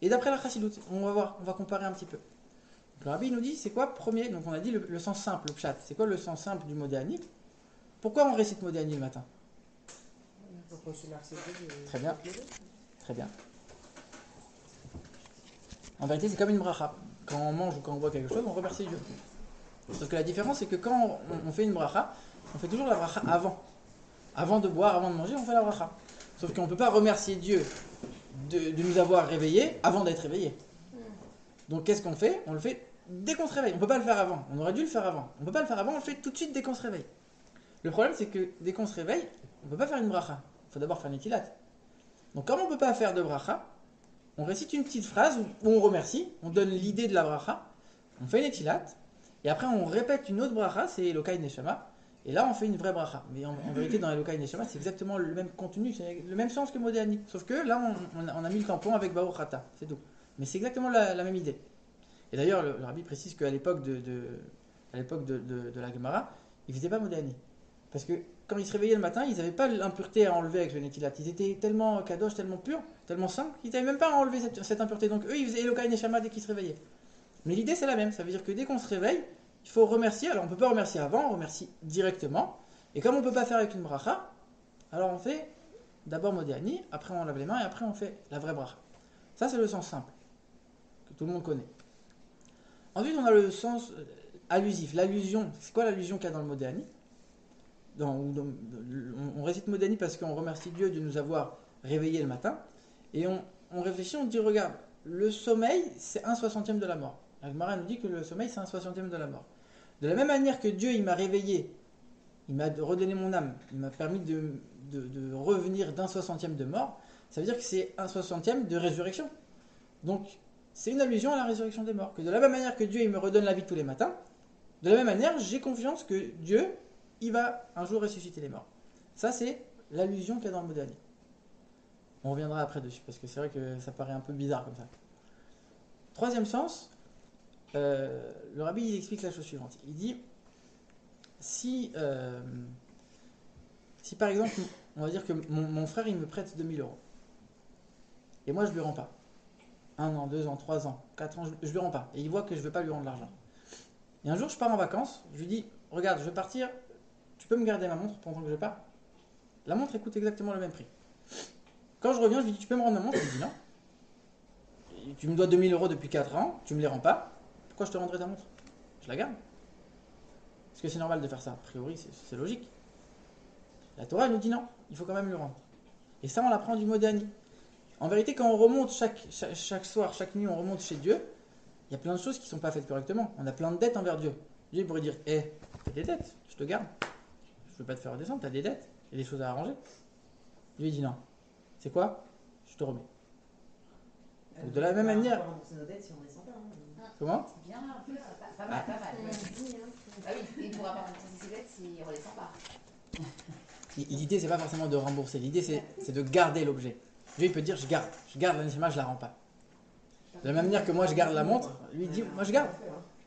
et d'après la Chassidoute. On va voir, on va comparer un petit peu. Le rabbi nous dit, c'est quoi premier? Donc on a dit le sens simple, le pshat. C'est quoi le sens simple du mot Déani? Pourquoi on récite mot Déani le matin? Très bien. Très bien. En vérité, c'est comme une bracha. Quand on mange ou quand on boit quelque chose, on remercie Dieu. Sauf que la différence, c'est que quand on fait une bracha, on fait toujours la bracha avant. Avant de boire, avant de manger, on fait la bracha. Sauf qu'on ne peut pas remercier Dieu de nous avoir réveillés avant d'être réveillés. Donc qu'est-ce qu'on fait? On le fait dès qu'on se réveille. On ne peut pas le faire avant. On aurait dû le faire avant. On ne peut pas le faire avant, on le fait tout de suite dès qu'on se réveille. Le problème, c'est que dès qu'on se réveille, on ne peut pas faire une bracha. Il faut d'abord faire une netilat. Donc comme on ne peut pas faire de bracha, on récite une petite phrase où on remercie, on donne l'idée de la bracha, on fait une netilat, et après on répète une autre bracha, c'est Elokai Neshama, et là on fait une vraie bracha. Mais en vérité, dans Elokai Neshama, c'est exactement le même contenu, c'est le même sens que Modéani. Sauf que là, on a mis le tampon avec Baruch Ata, c'est tout. Mais c'est exactement la même idée. Et d'ailleurs, le rabbi précise qu'à l'époque de la Gemara, ils ne faisaient pas Modéani. Parce que quand ils se réveillaient le matin, ils n'avaient pas l'impureté à enlever avec le netilat. Ils étaient tellement kadosh, tellement purs, tellement saints, qu'ils n'avaient même pas à enlever cette impureté. Donc eux, ils faisaient Elokai Neshama dès qu'ils se réveillaient. Mais l'idée, c'est la même. Ça veut dire que dès qu'on se réveille, il faut remercier. Alors on ne peut pas remercier avant, on remercie directement. Et comme on ne peut pas faire avec une bracha, alors on fait d'abord Modéani, après on lave les mains et après on fait la vraie bracha. Ça, c'est le sens simple, que tout le monde connaît. Ensuite, on a le sens allusif, l'allusion. C'est quoi l'allusion qu'il y a dans le Modéani? On récite Modéani parce qu'on remercie Dieu de nous avoir réveillés le matin. Et on réfléchit, on dit, regarde, le sommeil, c'est 1/60 de la mort. La Gemara nous dit que le sommeil, c'est 1/60 de la mort. De la même manière que Dieu, il m'a réveillé, il m'a redonné mon âme, il m'a permis de revenir d'1/60 de mort, ça veut dire que c'est 1/60 de résurrection. Donc, c'est une allusion à la résurrection des morts. Que de la même manière que Dieu, il me redonne la vie tous les matins, de la même manière, j'ai confiance que Dieu, il va un jour ressusciter les morts. Ça, c'est l'allusion qu'il y a dans le Modéani. On reviendra après dessus, parce que c'est vrai que ça paraît un peu bizarre comme ça. Troisième sens, le rabbi il explique la chose suivante. Il dit, si par exemple, on va dire que mon frère, il me prête 2000 euros, et moi, je ne lui rends pas. 1 an, 2 ans, 3 ans, 4 ans, je ne lui rends pas. Et il voit que je ne vais pas lui rendre l'argent. Et un jour, je pars en vacances, je lui dis, regarde, je vais partir, tu peux me garder ma montre pendant que je pars? La montre, elle coûte exactement le même prix. Quand je reviens, je lui dis, tu peux me rendre ma montre? Il dit non. Tu me dois 2000 euros depuis 4 ans, tu ne me les rends pas, pourquoi je te rendrai ta montre? Je la garde. Est-ce que c'est normal de faire ça? A priori, c'est logique. La Torah, elle nous dit non, il faut quand même le rendre. Et ça, on l'apprend du Modéani. En vérité, quand on remonte chaque soir, chaque nuit, on remonte chez Dieu, il y a plein de choses qui ne sont pas faites correctement. On a plein de dettes envers Dieu. Dieu pourrait dire, t'as des dettes, je te garde. Je ne veux pas te faire redescendre, t'as des dettes, il y a des choses à arranger. Dieu dit non. C'est quoi? Je te remets. Donc, de la même manière. On va rembourser nos dettes si on ne descend pas. Comment? C'est bien, pas mal. Ah oui, il ne pourra pas rembourser ses dettes s'il ne redescend pas. L'idée, c'est pas forcément de rembourser. L'idée, c'est de garder l'objet. Dieu, il peut dire, je garde la neshama, je la rends pas. De la même manière que moi, je garde la montre, lui, il dit, moi, je garde.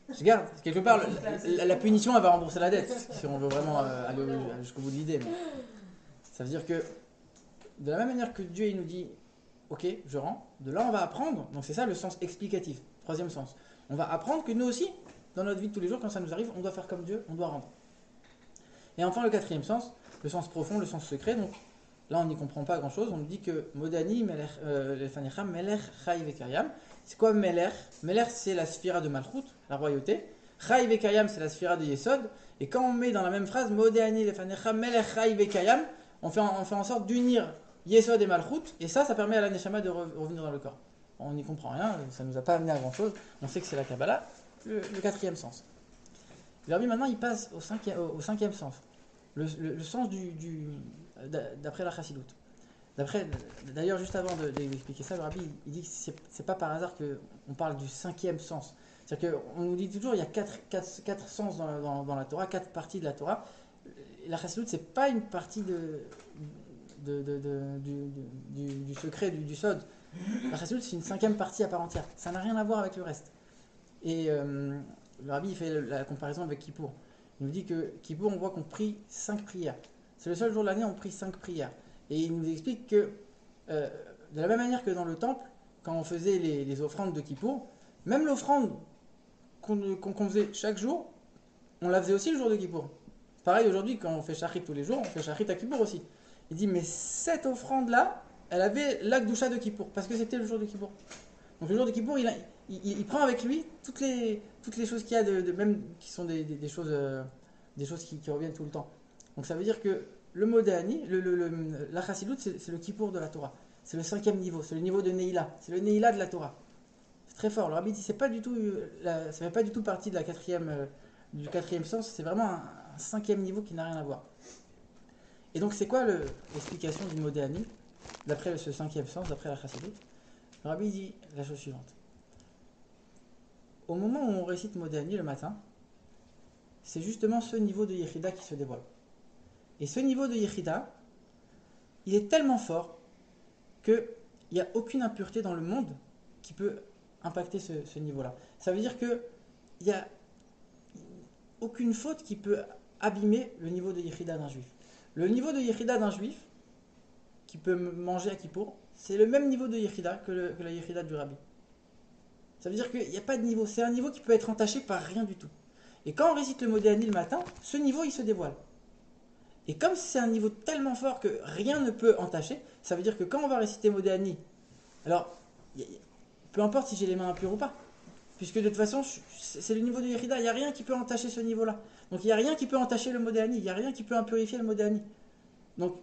Je garde. Quelque part, la punition, elle va rembourser la dette, si on veut vraiment aller jusqu'au bout de l'idée. Mais ça veut dire que, de la même manière que Dieu, il nous dit, ok, je rends, de là, on va apprendre. Donc, c'est ça le sens explicatif. Troisième sens. On va apprendre que nous aussi, dans notre vie de tous les jours, quand ça nous arrive, on doit faire comme Dieu, on doit rendre. Et enfin, le quatrième sens, le sens profond, le sens secret. Donc, là, on n'y comprend pas grand-chose. On nous dit que Modani, Melech, Chai Vekayam. C'est quoi Melech? Melech, c'est la sphira de Malchut, la royauté. Chai Vekayam, c'est la sphira de Yesod. Et quand on met dans la même phrase Modani, Lefanecha, Melech, Chai Vekayam, on fait en sorte d'unir Yesod et Malchut. Et ça permet à la Neshama de revenir dans le corps. On n'y comprend rien, ça ne nous a pas amené à grand-chose. On sait que c'est la Kabbalah, le quatrième sens. Et alors, maintenant, il passe au cinquième sens. Le sens d'après la Chassidoute. D'ailleurs, juste avant d'expliquer ça, le rabbi il dit que c'est pas par hasard qu'on parle du cinquième sens. C'est-à-dire qu'on nous dit toujours il y a quatre sens dans la Torah, 4 parties de la Torah. La Chassidoute, c'est pas une partie du secret du Sod. La Chassidoute, c'est une 5e partie à part entière. Ça n'a rien à voir avec le reste. Et le rabbi il fait la comparaison avec Kippour. Il nous dit que Kippour, on voit qu'on prie 5 prières. C'est le seul jour de l'année où on prie 5 prières. Et il nous explique que, de la même manière que dans le temple, quand on faisait les offrandes de Kippour, même l'offrande qu'on faisait chaque jour, on la faisait aussi le jour de Kippour. Pareil, aujourd'hui, quand on fait Shachrit tous les jours, on fait Shachrit à Kippour aussi. Il dit, mais cette offrande-là, elle avait l'Akdoucha de Kippour, parce que c'était le jour de Kippour. Donc le jour de Kippour, il prend avec lui toutes les choses qu'il y a, même qui sont des choses, qui reviennent tout le temps. Donc ça veut dire que le Modéani, la Chassidout, c'est le Kippour de la Torah. C'est le 5e niveau, c'est le niveau de Neila. C'est le Neila de la Torah. C'est très fort. Le Rabbi dit, ça fait pas du tout partie de du 4e sens, c'est vraiment un 5e niveau qui n'a rien à voir. Et donc c'est quoi l'explication du Modéani, d'après ce 5e sens, d'après la Chassidout? Le Rabbi dit la chose suivante. Au moment où on récite Modéani le matin, c'est justement ce niveau de Yechida qui se dévoile. Et ce niveau de Yechida, il est tellement fort qu'il n'y a aucune impureté dans le monde qui peut impacter ce niveau-là. Ça veut dire qu'il n'y a aucune faute qui peut abîmer le niveau de Yechida d'un juif. Le niveau de Yechida d'un juif, qui peut manger à Kippour, c'est le même niveau de Yechida que la Yechida du Rabbi. Ça veut dire qu'il n'y a pas de niveau. C'est un niveau qui peut être entaché par rien du tout. Et quand on récite le Modéani le matin, ce niveau, il se dévoile. Et comme c'est un niveau tellement fort que rien ne peut entacher, ça veut dire que quand on va réciter Modéani, alors, peu importe si j'ai les mains impures ou pas, puisque de toute façon, c'est le niveau de Yechida, il n'y a rien qui peut entacher ce niveau-là. Donc il n'y a rien qui peut entacher le Modéani, il n'y a rien qui peut impurifier le Modéani. Donc,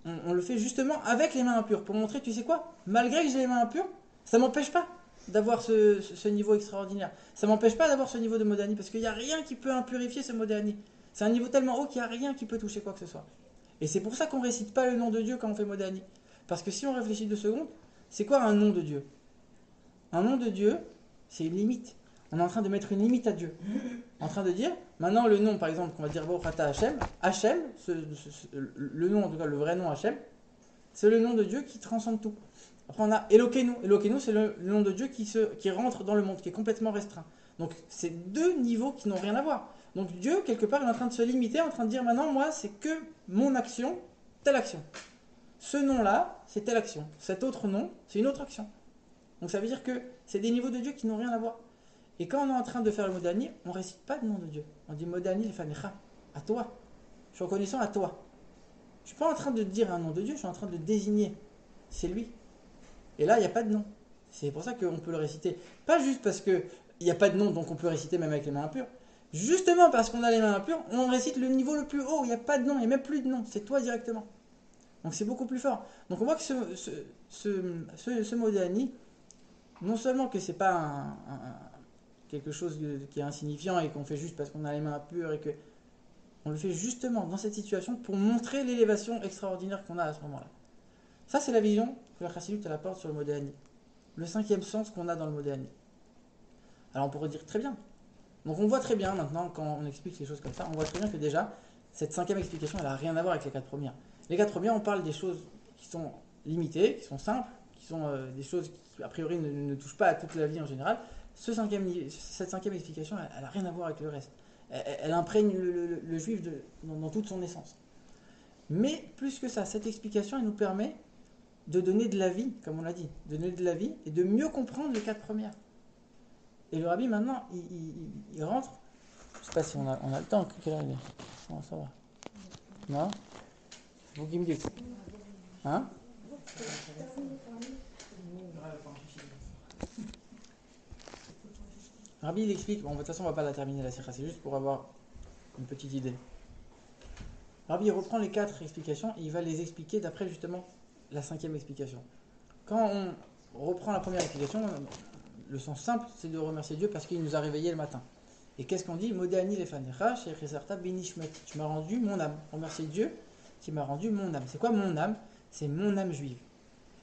on le fait justement avec les mains impures, pour montrer, tu sais quoi, malgré que j'ai les mains impures, ça ne m'empêche pas d'avoir ce niveau extraordinaire. Ça ne m'empêche pas d'avoir ce niveau de Modéani, parce qu'il n'y a rien qui peut impurifier ce Modéani. C'est un niveau tellement haut qu'il n'y a rien qui peut toucher quoi que ce soit. Et c'est pour ça qu'on ne récite pas le nom de Dieu quand on fait Modéani. Parce que si on réfléchit 2 secondes, c'est quoi un nom de Dieu? Un nom de Dieu, c'est une limite. On est en train de mettre une limite à Dieu. En train de dire, maintenant le nom, par exemple, qu'on va dire Baruch Ata Hashem, Hashem, le nom, en tout cas le vrai nom Hashem, c'est le nom de Dieu qui transcende tout. Après on a Elokeinu. Elokeinu, c'est le nom de Dieu qui rentre dans le monde, qui est complètement restreint. Donc c'est 2 niveaux qui n'ont rien à voir. Donc Dieu, quelque part, il est en train de se limiter, en train de dire maintenant, moi, c'est que mon action, telle action. Ce nom-là, c'est telle action. Cet autre nom, c'est une autre action. Donc ça veut dire que c'est des niveaux de Dieu qui n'ont rien à voir. Et quand on est en train de faire le Modéani, on ne récite pas de nom de Dieu. On dit Modéani lefanecha, à toi. Je suis reconnaissant à toi. Je ne suis pas en train de dire un nom de Dieu, je suis en train de désigner. C'est lui. Et là, il n'y a pas de nom. C'est pour ça qu'on peut le réciter. Pas juste parce qu'il n'y a pas de nom, donc on peut réciter même avec les mains impures. Justement parce qu'on a les mains impures, on récite le niveau le plus haut. Il n'y a pas de nom, il n'y a même plus de nom. C'est toi directement. Donc c'est beaucoup plus fort. Donc on voit que ce Modéani, non seulement que c'est pas quelque chose qui est insignifiant et qu'on fait juste parce qu'on a les mains impures et que on le fait justement dans cette situation pour montrer l'élévation extraordinaire qu'on a à ce moment-là. Ça, c'est la vision que la Chassidout elle apporte sur le Modéani. Le 5e sens qu'on a dans le Modéani. Alors on pourrait dire très bien. Donc on voit très bien maintenant, quand on explique les choses comme ça, on voit très bien que déjà, cette 5e explication, elle n'a rien à voir avec les 4 premières. Les 4 premières, on parle des choses qui sont limitées, qui sont simples, qui sont des choses qui, a priori, ne touchent pas à toute la vie en général. Cette 5e explication, elle n'a rien à voir avec le reste. Elle imprègne le juif dans toute son essence. Mais plus que ça, cette explication, elle nous permet de donner de la vie, comme on l'a dit, de donner de la vie et de mieux comprendre les 4 premières. Et le Rabbi, maintenant, il rentre. Je ne sais pas si on a le temps. Quelle heure il est? Comment ça va? Non? Vous qui me dites. Hein? Rabbi, il explique. Bon, de toute façon, on ne va pas la terminer la sikha, c'est juste pour avoir une petite idée. Rabbi, il reprend les 4 explications et il va les expliquer d'après justement la 5e explication. Quand on reprend la première explication, le sens simple, c'est de remercier Dieu parce qu'il nous a réveillés le matin. Et qu'est-ce qu'on dit? Modéani lefanecha, she'echesarta benishmet. Tu m'as rendu mon âme. Remercier Dieu qui m'a rendu mon âme. C'est quoi mon âme? C'est mon âme juive.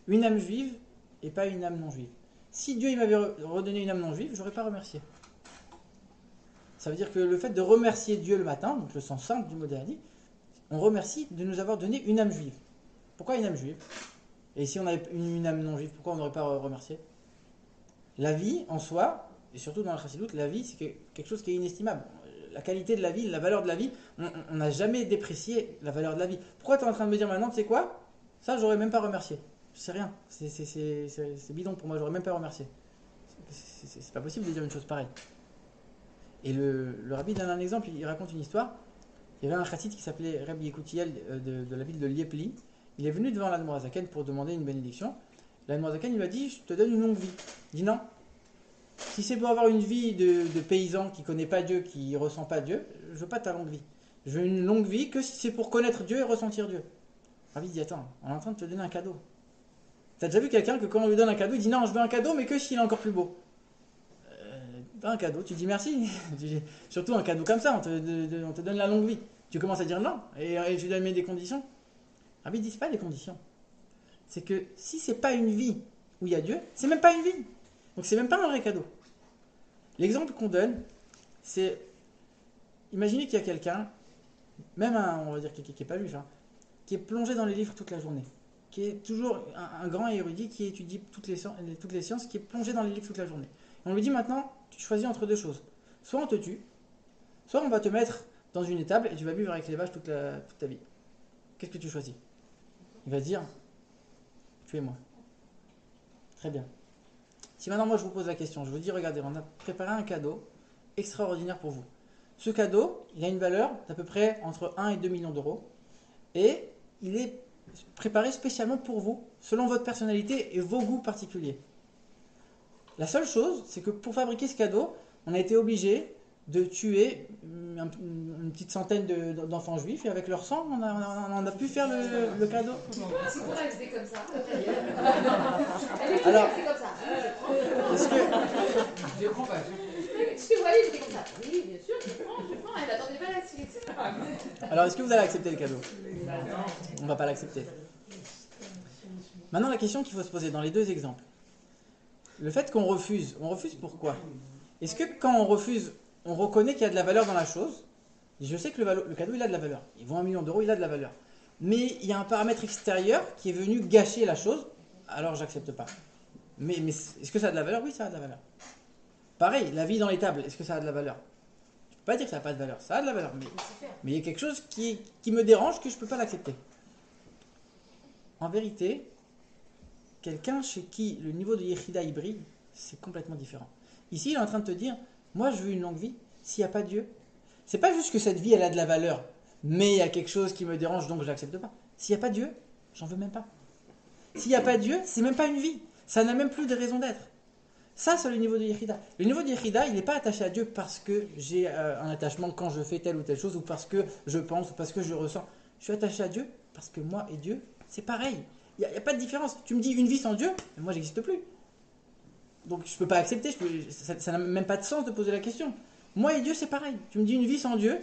Une âme juive et pas une âme non juive. Si Dieu il m'avait redonné une âme non juive, je n'aurais pas remercié. Ça veut dire que le fait de remercier Dieu le matin, donc le sens simple du Modéani, on remercie de nous avoir donné une âme juive. Pourquoi une âme juive? Et si on avait une âme non juive, pourquoi on n'aurait pas remercié? La vie en soi, et surtout dans la Chassidout, la vie c'est quelque chose qui est inestimable. La qualité de la vie, la valeur de la vie, on n'a jamais déprécié la valeur de la vie. Pourquoi tu es en train de me dire maintenant, tu sais quoi? Ça, j'aurais même pas remercié. C'est rien. C'est bidon pour moi, j'aurais même pas remercié. C'est pas possible de dire une chose pareille. Et le rabbi donne un exemple, il raconte une histoire. Il y avait un chassid qui s'appelait Rabbi Yekoutiel de la ville de Liepli. Il est venu devant l'Admorazaken pour demander une bénédiction. L'Admorazaken lui a dit, je te donne une longue vie. Il dit non. Si c'est pour avoir une vie de paysan qui ne connaît pas Dieu, qui ne ressent pas Dieu, je veux pas ta longue vie. Je veux une longue vie que si c'est pour connaître Dieu et ressentir Dieu. Le rabbi dit, attends, on est en train de te donner un cadeau. T'as déjà vu quelqu'un que quand on lui donne un cadeau, il dit non, je veux un cadeau, mais que s'il est encore plus beau. T'as un cadeau, tu dis merci. Surtout un cadeau comme ça, on te donne la longue vie. Tu commences à dire non, et tu dois mettre des conditions. Rabbi dit, c'est pas des conditions. C'est que si c'est pas une vie où il y a Dieu, c'est même pas une vie. Donc c'est même pas un vrai cadeau. L'exemple qu'on donne, c'est, imaginez qu'il y a quelqu'un, même on va dire qui n'est pas juif, hein, qui est plongé dans les livres toute la journée, qui est toujours un grand érudit qui étudie toutes les sciences, qui est plongé dans les livres toute la journée. Et on lui dit maintenant, tu choisis entre deux choses. Soit on te tue, soit on va te mettre dans une étable et tu vas vivre avec les vaches toute ta vie. Qu'est-ce que tu choisis? Il va se dire, tuez-moi. Très bien. Si maintenant moi je vous pose la question, je vous dis, regardez, on a préparé un cadeau extraordinaire pour vous. Ce cadeau, il a une valeur d'à peu près entre 1 et 2 millions d'euros et il est préparé spécialement pour vous, selon votre personnalité et vos goûts particuliers. La seule chose, c'est que pour fabriquer ce cadeau, on a été obligé de tuer une petite centaine d'enfants juifs et avec leur sang, on a pu faire le cadeau. C'est pour elle, c'était comme ça. Alors, c'est comme ça. est-ce que... Je prends pas. Je te voyais, j'étais comme ça. Oui, bien sûr, je prends. Elle n'attendait pas la suite. Alors, est-ce que vous allez accepter le cadeau? On ne va pas l'accepter. Maintenant, la question qu'il faut se poser dans les deux exemples. Le fait qu'on refuse, on refuse pourquoi? Est-ce que quand on refuse, on reconnaît qu'il y a de la valeur dans la chose? Je sais que le cadeau, il a de la valeur. Il vaut 1 million d'euros, il a de la valeur. Mais il y a un paramètre extérieur qui est venu gâcher la chose, alors j'accepte pas. Mais est-ce que ça a de la valeur? Oui, ça a de la valeur. Pareil, la vie dans les tables, est-ce que ça a de la valeur? Je ne peux pas dire que ça n'a pas de valeur. Ça a de la valeur, mais il y a quelque chose qui me dérange que je ne peux pas l'accepter. En vérité, quelqu'un chez qui le niveau de Yechida il brille, c'est complètement différent. Ici, il est en train de te dire, moi je veux une longue vie, s'il n'y a pas Dieu. C'est pas juste que cette vie, elle a de la valeur, mais il y a quelque chose qui me dérange, donc je l'accepte pas. S'il n'y a pas Dieu, j'en veux même pas. S'il n'y a pas Dieu, c'est même pas une vie. Ça n'a même plus de raison d'être. Ça, c'est le niveau de Yechida. Le niveau de Yechida, il n'est pas attaché à Dieu parce que j'ai un attachement quand je fais telle ou telle chose, ou parce que je pense, ou parce que je ressens. Je suis attaché à Dieu parce que moi et Dieu, c'est pareil. Il n'y a pas de différence. Tu me dis une vie sans Dieu, moi j'existe plus. Donc je ne peux pas accepter, ça n'a même pas de sens de poser la question. Moi et Dieu c'est pareil. Tu me dis une vie sans Dieu,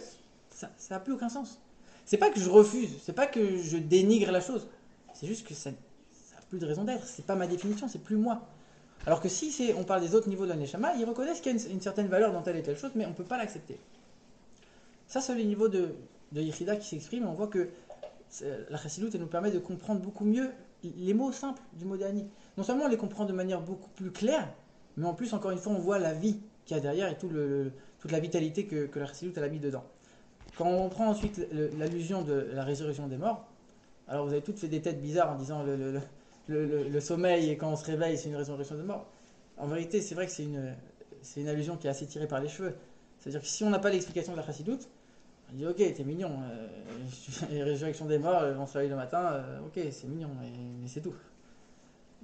ça n'a plus aucun sens. C'est pas que je refuse, c'est pas que je dénigre la chose. C'est juste que ça n'a plus de raison d'être. C'est pas ma définition, c'est plus moi. Alors que si on parle des autres niveaux de la Neshama, ils reconnaissent qu'il y a une certaine valeur dans telle et telle chose, mais on ne peut pas l'accepter. Ça c'est le niveau de Yechida qui s'exprime, et on voit que la Chassidut, elle nous permet de comprendre beaucoup mieux les mots simples du mot d'Ani. Non seulement on les comprend de manière beaucoup plus claire, mais en plus, encore une fois, on voit la vie qu'il y a derrière et toute la vitalité que la Chassidut a mis dedans. Quand on prend ensuite l'allusion de la résurrection des morts, alors vous avez toutes fait des têtes bizarres en disant le sommeil et quand on se réveille, c'est une résurrection des morts. En vérité, c'est vrai que c'est une allusion qui est assez tirée par les cheveux. C'est-à-dire que si on n'a pas l'explication de la Chassidut, on dit ok, t'es mignon, les résurrections des morts, on se réveille le matin, ok, c'est mignon, mais c'est tout.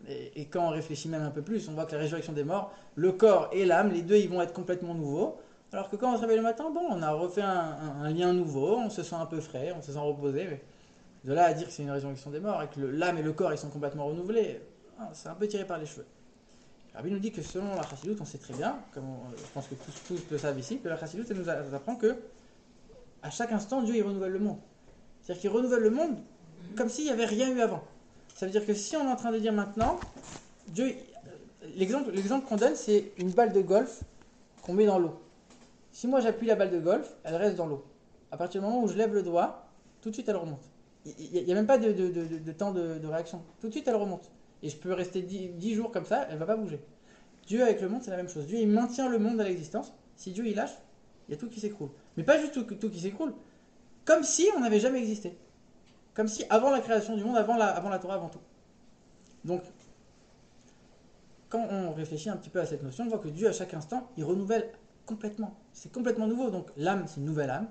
Et quand on réfléchit même un peu plus, on voit que la résurrection des morts, le corps et l'âme, les deux, ils vont être complètement nouveaux. Alors que quand on se réveille le matin, bon, on a refait un lien nouveau, on se sent un peu frais, on se sent reposé. Mais de là à dire que c'est une résurrection des morts et que l'âme et le corps, ils sont complètement renouvelés, c'est un peu tiré par les cheveux. Rabbi nous dit que selon la Chassidut, on sait très bien, comme je pense que tous le savent ici, que la Chassidut, elle nous apprend que à chaque instant, Dieu, il renouvelle le monde. C'est-à-dire qu'il renouvelle le monde comme s'il n'y avait rien eu avant. Ça veut dire que si on est en train de dire maintenant, Dieu, l'exemple qu'on donne, c'est une balle de golf qu'on met dans l'eau. Si moi j'appuie la balle de golf, elle reste dans l'eau. À partir du moment où je lève le doigt, tout de suite elle remonte. Il n'y a même pas de temps de réaction. Tout de suite elle remonte. Et je peux rester 10 jours comme ça, elle ne va pas bouger. Dieu avec le monde, c'est la même chose. Dieu, il maintient le monde à l'existence. Si Dieu, il lâche, il y a tout qui s'écroule. Mais pas juste tout qui s'écroule. Comme si on n'avait jamais existé. Comme si avant la création du monde, avant la Torah, avant tout. Donc, quand on réfléchit un petit peu à cette notion, on voit que Dieu, à chaque instant, il renouvelle C'est complètement nouveau. Donc l'âme, c'est une nouvelle âme.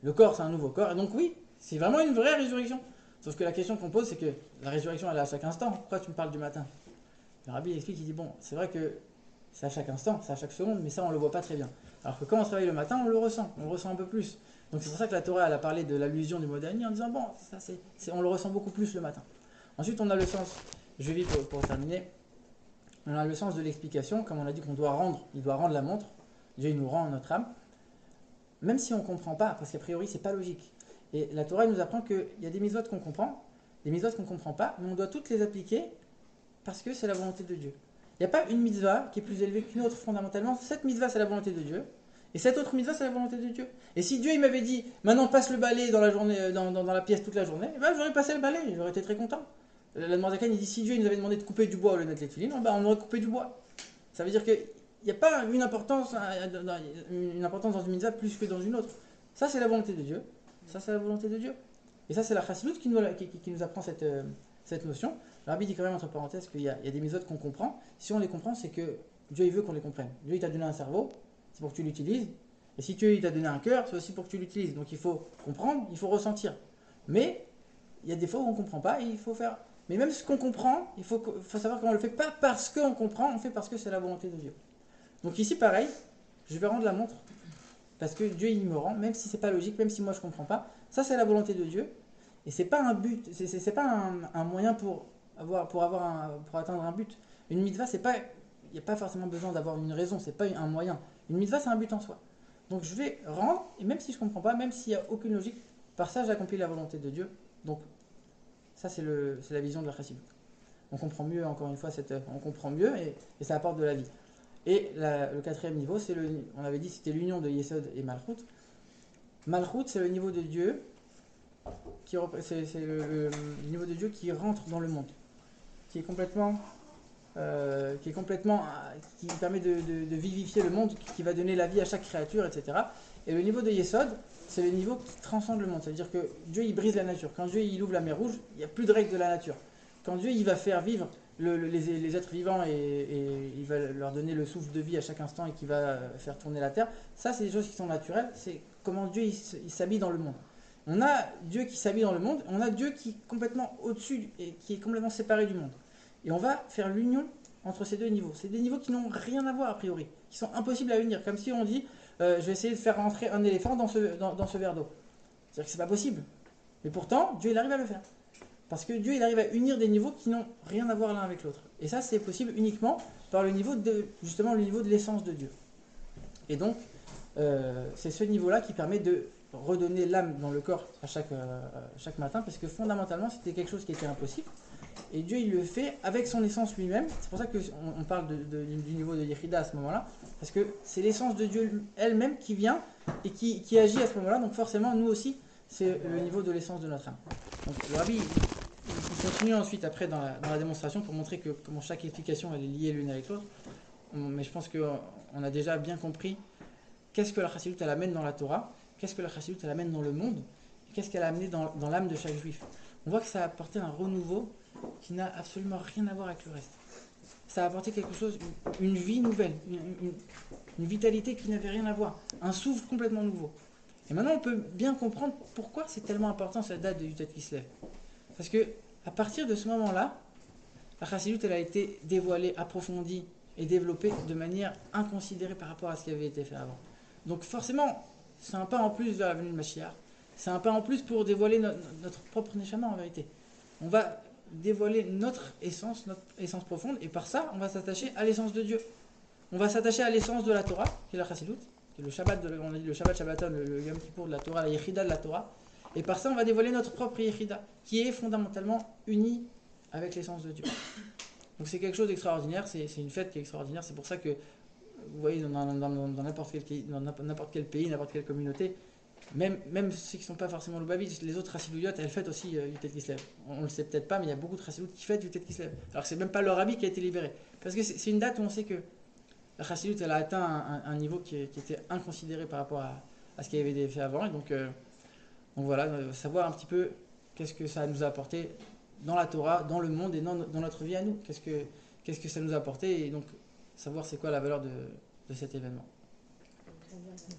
Le corps, c'est un nouveau corps. Et donc oui, c'est vraiment une vraie résurrection. Sauf que la question qu'on pose, c'est que la résurrection, elle est à chaque instant. Pourquoi tu me parles du matin? Le rabbi explique, il dit, bon, c'est vrai que c'est à chaque instant, c'est à chaque seconde, mais ça, on ne le voit pas très bien. Alors que quand on se réveille le matin, on le ressent un peu plus. Donc c'est pour ça que la Torah, elle a parlé de l'allusion du mot d'année en disant, bon, ça, on le ressent beaucoup plus le matin. Ensuite, on a le sens, je vais vite pour terminer, on a le sens de l'explication, comme on a dit qu'on doit rendre, il doit rendre la montre, Dieu il nous rend notre âme, même si on ne comprend pas, parce qu'a priori, c'est pas logique. Et la Torah nous apprend qu'il y a des mitzvot qu'on comprend, des mitzvot qu'on ne comprend pas, mais on doit toutes les appliquer parce que c'est la volonté de Dieu. Il n'y a pas une mitzvah qui est plus élevée qu'une autre fondamentalement. Cette mitzvah, c'est la volonté de Dieu. Et cette autre mitzvah, c'est la volonté de Dieu. Et si Dieu il m'avait dit, maintenant passe le balai dans la journée, dans la pièce toute la journée, eh ben, j'aurais passé le balai, j'aurais été très content. La Zaken, il dit, si Dieu il nous avait demandé de couper du bois au lieu de mettre les filines, ben, on aurait coupé du bois. Ça veut dire qu'il n'y a pas une importance dans une mitzvah plus que dans une autre. Ça, c'est la volonté de Dieu. Ça, c'est la volonté de Dieu. Et ça, c'est la Chassidut qui nous apprend cette notion. Le Rabbi dit quand même entre parenthèses qu'il y a des méthodes qu'on comprend. Si on les comprend, c'est que Dieu il veut qu'on les comprenne. Dieu il t'a donné un cerveau, c'est pour que tu l'utilises. Et si Dieu il t'a donné un cœur, c'est aussi pour que tu l'utilises. Donc il faut comprendre, il faut ressentir. Mais il y a des fois où on ne comprend pas et il faut faire. Mais même ce qu'on comprend, il faut savoir qu'on ne le fait pas parce qu'on comprend, on fait parce que c'est la volonté de Dieu. Donc ici pareil, je vais rendre la montre parce que Dieu il me rend, même si c'est pas logique, même si moi je ne comprends pas. Ça c'est la volonté de Dieu. Et c'est pas un but, c'est pas un moyen pour atteindre un but. Une mitzvah, il n'y a pas forcément besoin d'avoir une raison, c'est pas un moyen. Une mitzvah, c'est un but en soi. Donc je vais rendre, et même si je ne comprends pas, même s'il n'y a aucune logique, par ça j'accomplis la volonté de Dieu. Donc ça c'est la vision de la Chassidut. On comprend mieux, encore une fois, on comprend mieux et ça apporte de la vie. Et le quatrième niveau, on avait dit c'était l'union de Yesod et Malchut. Malchut, c'est le niveau de Dieu c'est le niveau de Dieu qui rentre dans le monde, qui permet de vivifier le monde, qui va donner la vie à chaque créature, etc. Et le niveau de Yesod, c'est le niveau qui transcende le monde. C'est-à-dire que Dieu, il brise la nature. Quand Dieu, il ouvre la mer Rouge, il n'y a plus de règles de la nature. Quand Dieu, il va faire vivre les êtres vivants et il va leur donner le souffle de vie à chaque instant et qui va faire tourner la terre, ça, c'est des choses qui sont naturelles. C'est comment Dieu, il s'habille dans le monde. On a Dieu qui s'habille dans le monde, on a Dieu qui est complètement au-dessus et qui est complètement séparé du monde. Et on va faire l'union entre ces deux niveaux. C'est des niveaux qui n'ont rien à voir a priori, qui sont impossibles à unir. Comme si on dit, je vais essayer de faire rentrer un éléphant dans ce verre d'eau. C'est-à-dire que c'est pas possible. Mais pourtant, Dieu il arrive à le faire. Parce que Dieu il arrive à unir des niveaux qui n'ont rien à voir l'un avec l'autre. Et ça, c'est possible uniquement par le niveau de l'essence de Dieu. Et donc, c'est ce niveau-là qui permet de redonner l'âme dans le corps à chaque matin, parce que fondamentalement c'était quelque chose qui était impossible et Dieu il le fait avec son essence lui-même. C'est pour ça qu'on parle du niveau de Yechida à ce moment-là, parce que c'est l'essence de Dieu elle-même qui vient et qui agit à ce moment-là. Donc forcément nous aussi c'est le niveau de l'essence de notre âme. Donc le Rabbi il continue ensuite après dans la démonstration pour montrer comment chaque explication elle est liée l'une avec l'autre. Mais je pense qu'on a déjà bien compris qu'est-ce que la Chassidut elle amène dans la Torah. Qu'est-ce que la Chassidut elle amène dans le monde et qu'est-ce qu'elle a amené dans l'âme de chaque juif. On voit que ça a apporté un renouveau qui n'a absolument rien à voir avec le reste. Ça a apporté quelque chose, une vie nouvelle, une vitalité qui n'avait rien à voir, un souffle complètement nouveau. Et maintenant on peut bien comprendre pourquoi c'est tellement important cette date de Yutet Kislev. Parce que à partir de ce moment-là, la Chassidut elle a été dévoilée, approfondie et développée de manière inconsidérée par rapport à ce qui avait été fait avant. Donc forcément, c'est un pas en plus de la venue de Mashiach. C'est un pas en plus pour dévoiler notre propre Neshama en vérité. On va dévoiler notre essence profonde, et par ça, on va s'attacher à l'essence de Dieu. On va s'attacher à l'essence de la Torah, qui est la Chassidut, qui est le Shabbat, on a dit le Shabbat Shabbaton, le Yom Kippour de la Torah, la Yechida de la Torah. Et par ça, on va dévoiler notre propre Yechida, qui est fondamentalement unie avec l'essence de Dieu. Donc c'est quelque chose d'extraordinaire, c'est une fête qui est extraordinaire. C'est pour ça que vous voyez dans n'importe quel pays, n'importe quelle communauté, même ceux qui ne sont pas forcément Lubavitch, les autres Chassidouillotes, elles fêtent aussi Yutet Kislev. On ne le sait peut-être pas, mais il y a beaucoup de Chassidouillotes qui fêtent Yutet Kislev. Alors que c'est même pas leur rabbi qui a été libéré. Parce que c'est une date où on sait que la Chassidut elle a atteint un niveau qui était inconsidéré par rapport à ce qui avait été fait avant. Et donc voilà, savoir un petit peu qu'est-ce que ça nous a apporté dans la Torah, dans le monde et dans notre vie à nous. Qu'est-ce que ça nous a apporté, et donc savoir c'est quoi la valeur de cet événement. Merci.